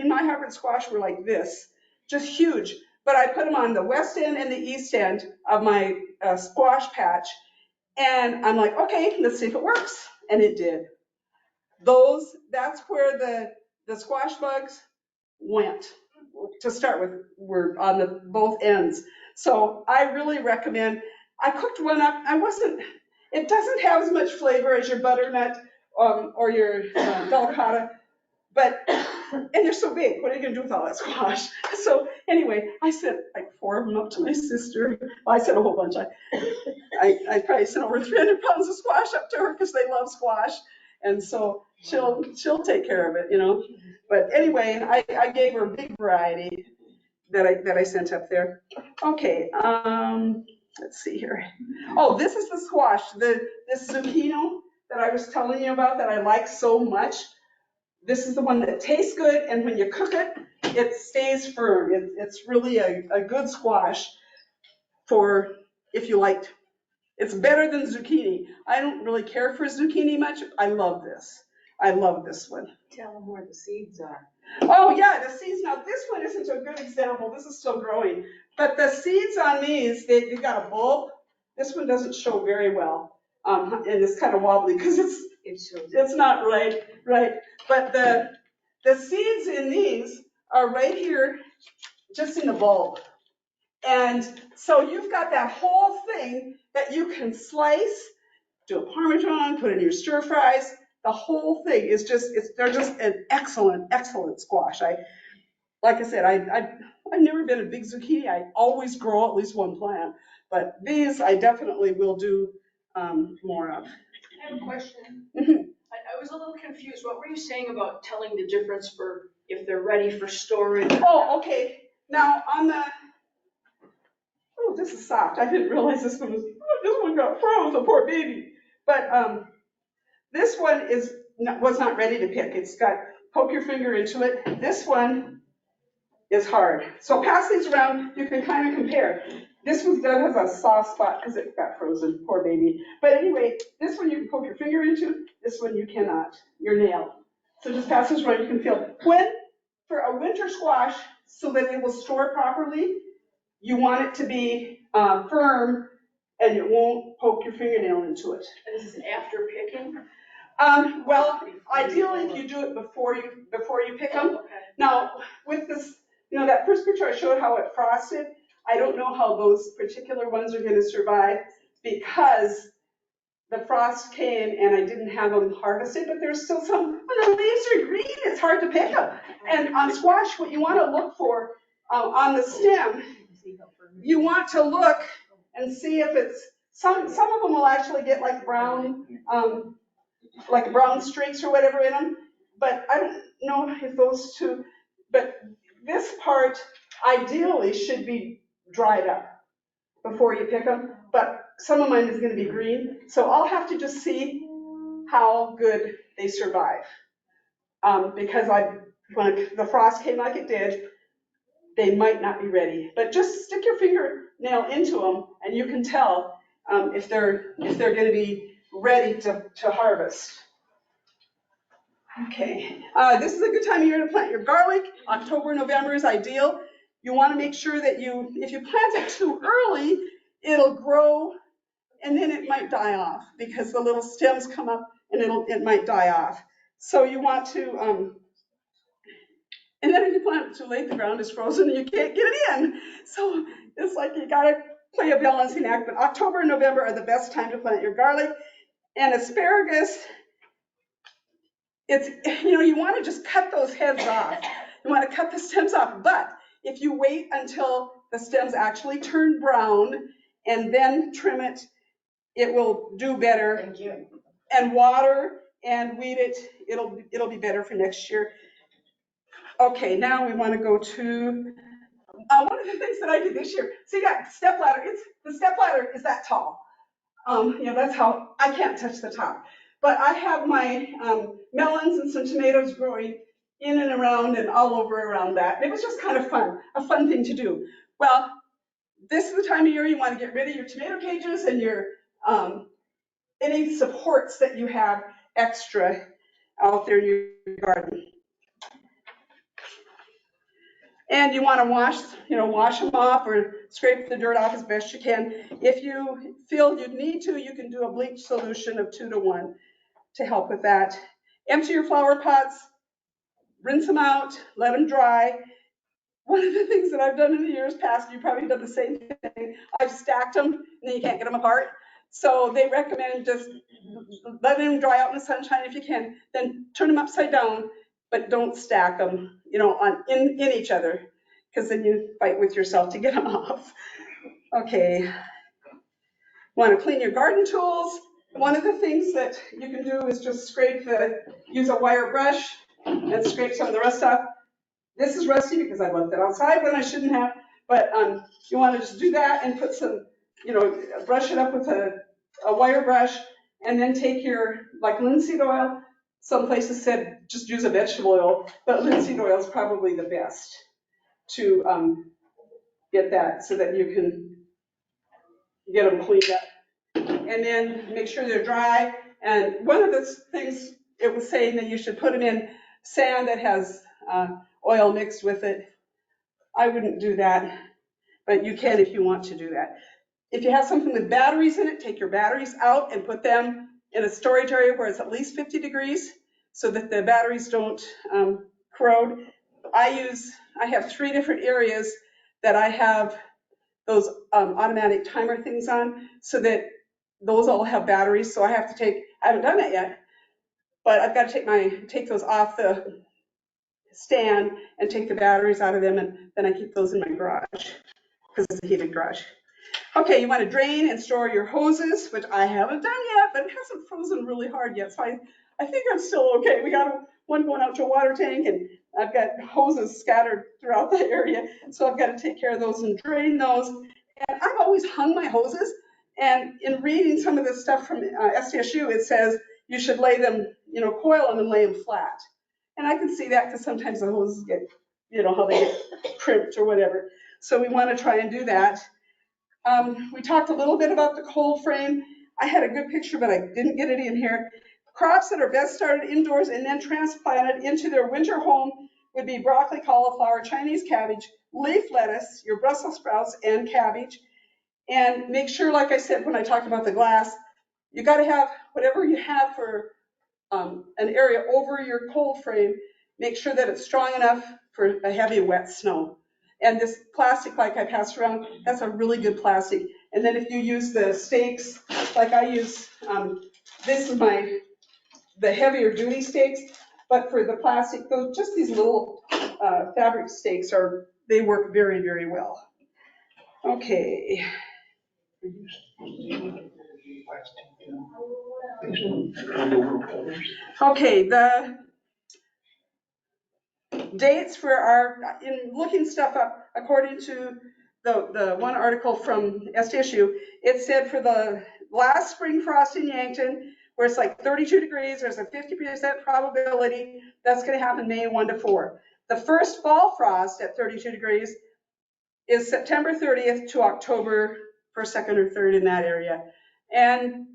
my Hubbard squash were like this, just huge. But I put them on the west end and the east end of my squash patch. And I'm like, okay, let's see if it works. And it did. That's where the squash bugs went. To start with, were on both ends. So I really recommend, I cooked one up. It doesn't have as much flavor as your butternut or your delicata, and they're so big. What are you going to do with all that squash? So anyway, I sent like 4 of them up to my sister. Well, I sent a whole bunch. I probably sent over 300 pounds of squash up to her because they love squash. And so she'll take care of it, But anyway, I gave her a big variety that I sent up there. Okay, let's see here. Oh, this is the squash, this zucchini that I was telling you about that I like so much. This is the one that tastes good, and when you cook it, it stays firm. It's really a good squash for if you liked. It's better than zucchini. I don't really care for zucchini much. I love this. I love this one. Tell them where the seeds are. Oh, yeah, the seeds, now this one isn't a good example, this is still growing. But the seeds on these, they've got a bulb. This one doesn't show very well, and it's kind of wobbly because it's not right. But the seeds in these are right here, just in the bulb. And so you've got that whole thing that you can slice, do a Parmesan, put in your stir fries. The whole thing is just, they're just an excellent, excellent squash. Like I said, I've never been a big zucchini. I always grow at least one plant. But these I definitely will do more of. I have a question. Mhm. I was a little confused. What were you saying about telling the difference for if they're ready for storage? Oh, okay. Now on the, oh, this is soft. I didn't realize this one got froze, a poor baby. But this one was not ready to pick. It's got, poke your finger into it. This one is hard. So pass these around, you can kind of compare. This one has a soft spot because it got frozen, poor baby. But anyway, this one you can poke your finger into, this one you cannot, your nail. So just pass this around, you can feel. When, for a winter squash, so that it will store properly, you want it to be firm and it won't poke your fingernail into it. And this is after picking? Well, ideally if you do it before you pick them. Okay. Now, with this, that first picture I showed how it frosted, I don't know how those particular ones are gonna survive because the frost came and I didn't have them harvested, but there's still some, when the leaves are green, it's hard to pick them. And on squash, what you wanna look for on the stem, you want to look and see if it's, some of them will actually get like brown streaks or whatever in them, but I don't know if those two, but this part ideally should be dried up before you pick them, but some of mine is gonna be green, so I'll have to just see how good they survive. Because when the frost came like it did, they might not be ready, but just stick your fingernail into them and you can tell if they're gonna be ready to harvest. Okay, this is a good time of year to plant your garlic. October, November is ideal. You want to make sure that if you plant it too early, it'll grow and then it might die off because the little stems come up and it might die off. So you want to, and then if you plant it too late, the ground is frozen and you can't get it in. So it's like you got to play a balancing act, but October and November are the best time to plant your garlic. And asparagus, you want to just cut those heads off. You want to cut the stems off, but if you wait until the stems actually turn brown and then trim it, it will do better. Thank you. And water and weed it, it'll be better for next year. Okay, now we want to go to one of the things that I did this year. So you got stepladder. The stepladder is that tall. That's how I can't touch the top. But I have my melons and some tomatoes growing in and around and all over around that. It was just kind of fun, a fun thing to do. Well, this is the time of year you want to get rid of your tomato cages and your any supports that you have extra out there in your garden. And you want to wash them off or scrape the dirt off as best you can. If you feel you need to, you can do a bleach solution of 2-to-1 to help with that. Empty your flower pots, rinse them out, let them dry. One of the things that I've done in the years past, you've probably done the same thing, I've stacked them and then you can't get them apart. So they recommend just letting them dry out in the sunshine if you can, then turn them upside down, but don't stack them, in each other, because then you fight with yourself to get them off. Okay. Want to clean your garden tools. One of the things that you can do is just use a wire brush and scrape some of the rust off. This is rusty because I left it outside when I shouldn't have, but you want to just do that and put some, brush it up with a wire brush, and then take your, like linseed oil. Some places said just use a vegetable oil, but linseed oil is probably the best to get that so that you can get them cleaned up. And then make sure they're dry. And one of the things it was saying that you should put them in sand that has oil mixed with it. I wouldn't do that, but you can if you want to do that. If you have something with batteries in it, take your batteries out and put them in a storage area where it's at least 50 degrees so that the batteries don't corrode. I have 3 different areas that I have those automatic timer things on so that those all have batteries. So I have to I haven't done that yet, but I've got to take those off the stand and take the batteries out of them, and then I keep those in my garage because it's a heated garage. Okay, you want to drain and store your hoses, which I haven't done yet, but it hasn't frozen really hard yet, so I think I'm still okay. We got one going out to a water tank, and I've got hoses scattered throughout the area, so I've got to take care of those and drain those. And I've always hung my hoses, and in reading some of this stuff from SDSU, it says you should lay them, coil them and lay them flat. And I can see that because sometimes the hoses get, how they get crimped or whatever. So we want to try and do that. We talked a little bit about the cold frame. I had a good picture, but I didn't get it in here. Crops that are best started indoors and then transplanted into their winter home would be broccoli, cauliflower, Chinese cabbage, leaf lettuce, your Brussels sprouts, and cabbage. And make sure, like I said when I talked about the glass, you got to have whatever you have for an area over your cold frame, make sure that it's strong enough for a heavy wet snow. And this plastic, like I passed around, that's a really good plastic. And then if you use the stakes, like I use, this is the heavier duty stakes, but for the plastic, just these little fabric stakes they work very, very well. Okay. Okay, the dates for in looking stuff up, according to the one article from SDSU, it said for the last spring frost in Yankton, where it's like 32 degrees, there's a 50% probability that's going to happen May 1 to 4. The first fall frost at 32 degrees is September 30th to October 1st, 2nd, or 3rd in that area. And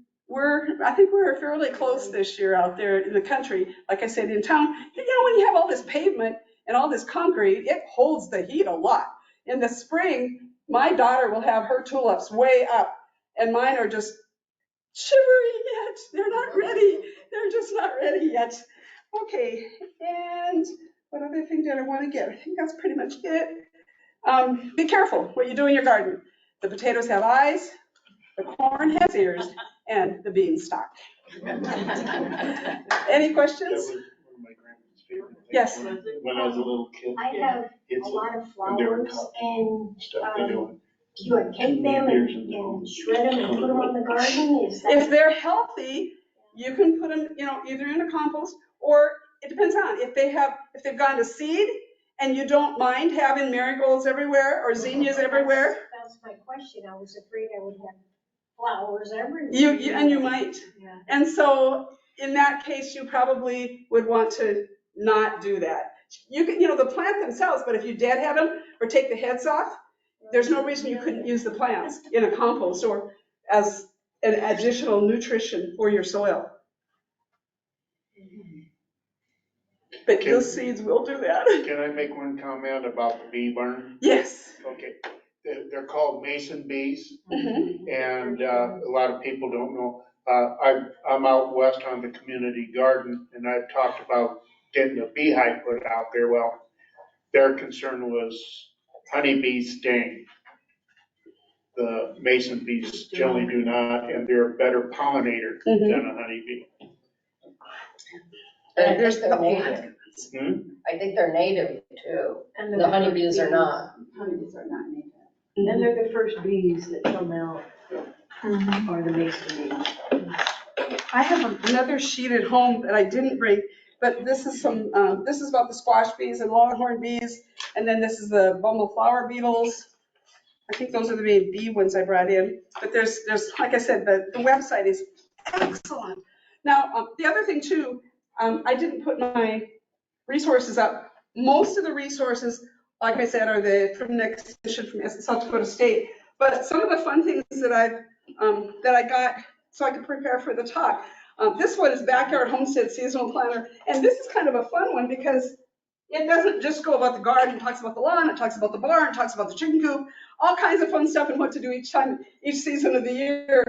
I think we're fairly close this year out there in the country. Like I said, in town, when you have all this pavement and all this concrete, it holds the heat a lot. In the spring, my daughter will have her tulips way up, and mine are just shivering yet. They're not ready. They're just not ready yet. Okay, and what other thing did I want to get? I think that's pretty much it. Be careful what you do in your garden. The potatoes have eyes, the corn has ears, and the beans stalk. Any questions? That was one of my grandma's favorite things. Yes. When I was a little kid. I have a lot of flowers and Stuff they do. do you take them and shred them and put them on the garden? Is that? If they're healthy, you can put them, either in a compost, or it depends on if they've gone to seed and you don't mind having marigolds everywhere or zinnias everywhere. That's my question. I was afraid I would have flowers everywhere. You might. Yeah. And so in that case, you probably would want to not do that. You can, the plant themselves, but if you dead head them or take the heads off, there's no reason you couldn't use the plants in a compost or as an additional nutrition for your soil. But those seeds will do that. Can I make one comment about the bee barn? Yes. Okay, they're called mason bees, Mm-hmm. and a lot of people don't know. I'm out west on the community garden, and I've talked about getting a beehive put out there. Well, their concern was honeybee sting. The mason bees generally do not, and they're a better pollinator Mhm. than a honeybee. And There's they're native. I think they're native too. And The honeybees are not. Honeybees are not native. And they're the first bees that come out, or the mason bees. I have another sheet at home that I didn't bring, but this is this is about the squash bees and longhorn bees, and then this is the bumbleflower beetles. I think those are the main bee ones I brought in, but there's like I said, the website is excellent. Now, the other thing too, I didn't put my resources up. Most of the resources, like I said, are from the expedition from South Dakota State, but some of the fun things that I got so I could prepare for the talk. This one is Backyard Homestead Seasonal Planner, and this is kind of a fun one because it doesn't just go about the garden, it talks about the lawn, it talks about the barn, it talks about the chicken coop, all kinds of fun stuff and what to do each season of the year.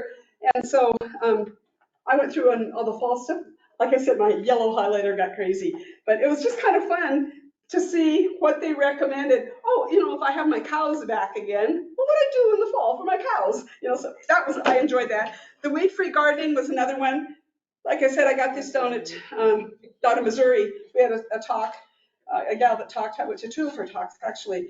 And so I went through on all the fall stuff. Like I said, my yellow highlighter got crazy, but it was just kind of fun to see what they recommended. Oh, if I have my cows back again, what would I do in the fall for my cows? So I enjoyed that. The weed-free gardening was another one. Like I said, I got this down in Missouri. We had a talk, a gal that talked. I went to two of her talks, actually.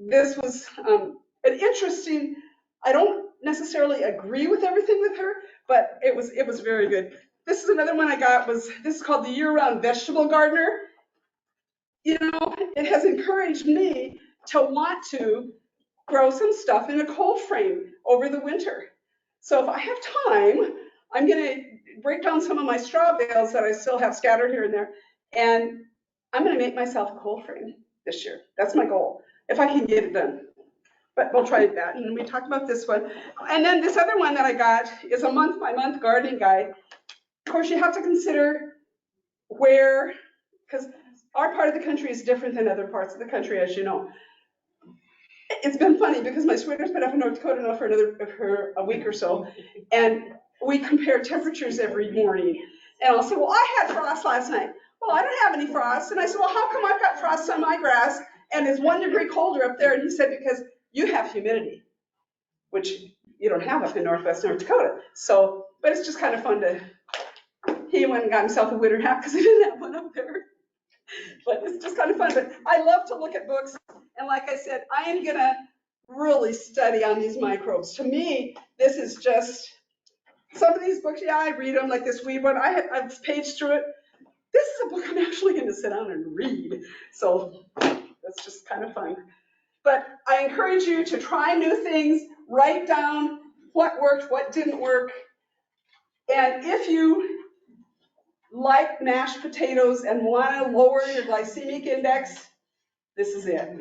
This was an interesting, I don't necessarily agree with everything with her, but it was very good. This is another one I got, this is called the Year-Round Vegetable Gardener. It has encouraged me to want to grow some stuff in a cold frame over the winter. So if I have time, I'm gonna break down some of my straw bales that I still have scattered here and there, and I'm gonna make myself a cold frame this year. That's my goal, if I can get it done. But we'll try that. And we talked about this one. And then this other one that I got is a month-by-month gardening guide. Of course, you have to consider where, because our part of the country is different than other parts of the country, as you know. It's been funny because my sweater's been up in North Dakota now for a week or so, and we compare temperatures every morning. And I'll say, well, I had frost last night. Well, I don't have any frost. And I said, well, how come I've got frost on my grass and it's 1 degree colder up there? And he said, because you have humidity, which you don't have up in Northwest North Dakota. So, but it's just kind of fun to, he went and got himself a winter hat because he didn't have one up there. But it's just kind of fun. But I love to look at books. And like I said, I am going to really study on these microbes. To me, this is just, some of these books, yeah, I read them, like this weed one. I've paged through it. This is a book I'm actually going to sit down and read. So that's just kind of fun. But I encourage you to try new things, write down what worked, what didn't work. And if you like mashed potatoes and want to lower your glycemic index, this is it.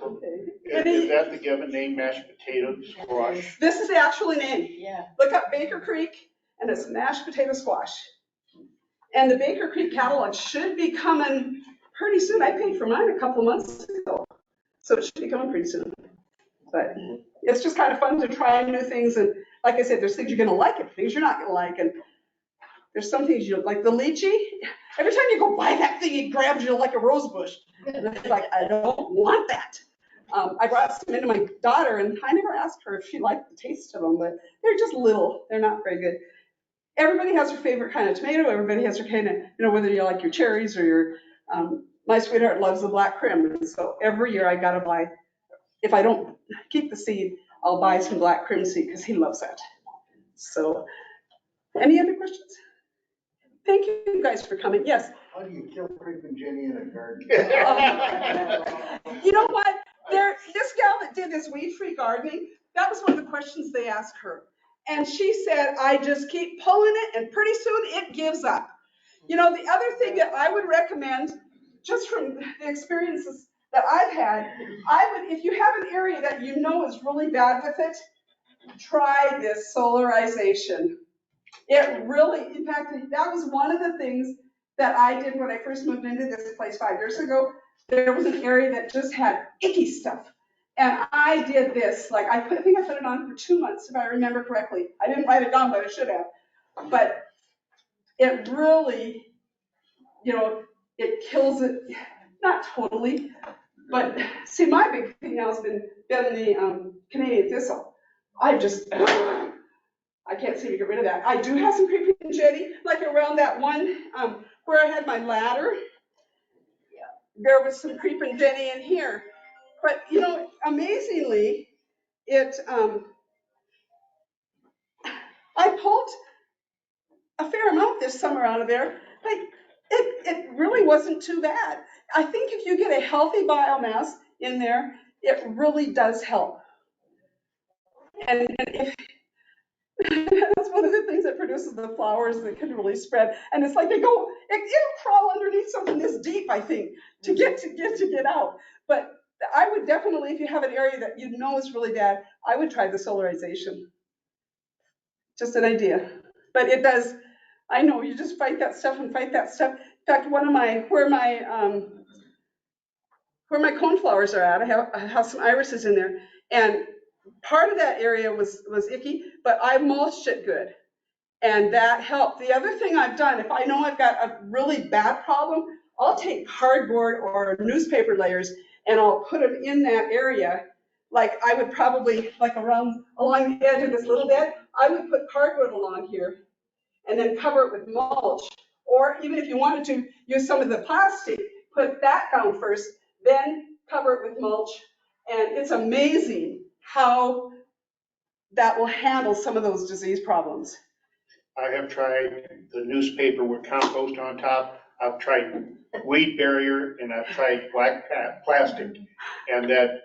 Okay. Is that the given name, mashed potato squash? This is the actual name. Yeah. Look up Baker Creek, and it's mashed potato squash. And the Baker Creek catalog should be coming pretty soon. I paid for mine a couple of months ago, so it should be coming pretty soon. But it's just kind of fun to try new things. And like I said, there's things you're going to like and things you're not going to like. And there's some things you like. The lychee, every time you go buy that thing, it grabs you like a rose bush. And it's like, I don't want that. I brought some into my daughter, and I never asked her if she liked the taste of them, but they're just little. They're not very good. Everybody has their favorite kind of tomato. Everybody has their kind of, whether you like your cherries or your, my sweetheart loves the black crim. And so every year I got to buy, if I don't keep the seed, I'll buy some black crim seed because he loves that. So, any other questions? Thank you guys for coming. Yes. How do you kill creeping Jenny in a garden? You know what? This gal that did this weed-free gardening, that was one of the questions they asked her. And she said, I just keep pulling it and pretty soon it gives up. The other thing that I would recommend, just from the experiences that I've had, if you have an area that you know is really bad with it, try this solarization. It really, in fact, that was one of the things that I did when I first moved into this place 5 years ago. There was an area that just had icky stuff. And I did this, I think I put it on for 2 months, if I remember correctly. I didn't write it down, but I should have. But it really, it kills it, not totally, but see, my big thing now has been the Canadian thistle. I can't seem to get rid of that. I do have some creeping jetty, like around that one where I had my ladder. There was some creeping jenny in here. But, amazingly, I pulled a fair amount this summer out of there. It really wasn't too bad. I think if you get a healthy biomass in there, it really does help. And if, that's one of the things that produces the flowers that can really spread. And it's like it'll crawl underneath something this deep, I think, to get out. But I would definitely, if you have an area that you know is really bad, I would try the solarization. Just an idea. But it does, I know, you just fight that stuff and fight that stuff. In fact, where my coneflowers are at, I have some irises in there. And part of that area was icky, but I mulched it good. And that helped. The other thing I've done, if I know I've got a really bad problem, I'll take cardboard or newspaper layers and I'll put them in that area. Like I would probably, like along the edge of this little bed, I would put cardboard along here and then cover it with mulch. Or even if you wanted to use some of the plastic, put that down first, then cover it with mulch. And it's amazing how that will handle some of those disease problems. I have tried the newspaper with compost on top. I've tried weed barrier and I've tried black plastic. And that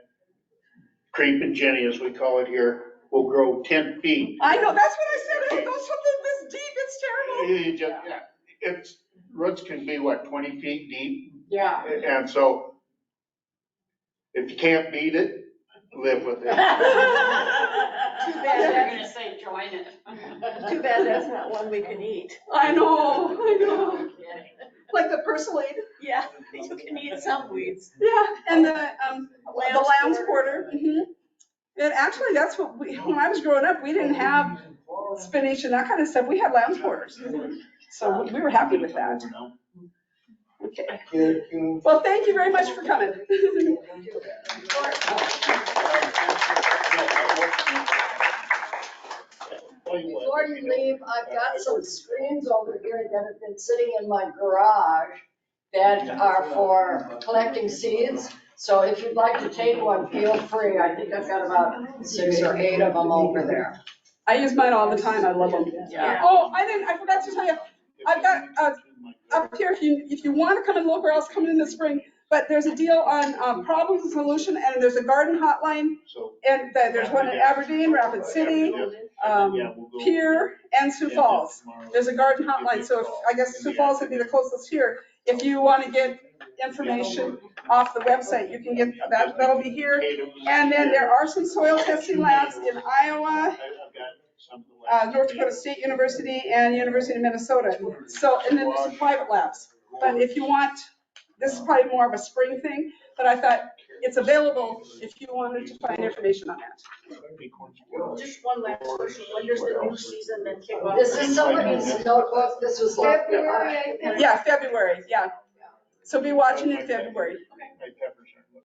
creeping Jenny, as we call it here, will grow 10 feet. I know, that's what I said. It goes something this deep, it's terrible. You just, yeah, it's, roots can be what, 20 feet deep? Yeah. And so if you can't beat it, live with it. Too bad, They're gonna say join it. too bad that's not one we can eat. I know. Like the persilade. Yeah, you can eat some weeds. Yeah, and the lamb's quarter. And actually, that's what when I was growing up, we didn't have spinach and that kind of stuff. We had lamb's quarters. So we were happy with that. Okay. Well, thank you very much for coming. Before you leave, I've got some screens over here that have been sitting in my garage that are for collecting seeds. So if you'd like to take one, feel free. I think I've got about 6 or 8 of them over there. I use mine all the time. I love them. Yeah. Oh, I forgot to tell you, I've got up here, if you want to come and look, or else come in the spring, but there's a deal on problem solution, and there's a garden hotline, and there's one in Aberdeen, Rapid City, Pier, and Sioux Falls. There's a garden hotline, so I guess Sioux Falls would be the closest here. If you want to get information off the website, you can get that, that'll be here. And then there are some soil testing labs in Iowa, North Dakota State University, and University of Minnesota. So, and then there's some private labs. But if you want, this is probably more of a spring thing, but I thought it's available if you wanted to find information on that. Just one last question, when does the new season then kick off? This is somebody's notebook. This was left. Yeah, February, yeah. So be watching in February.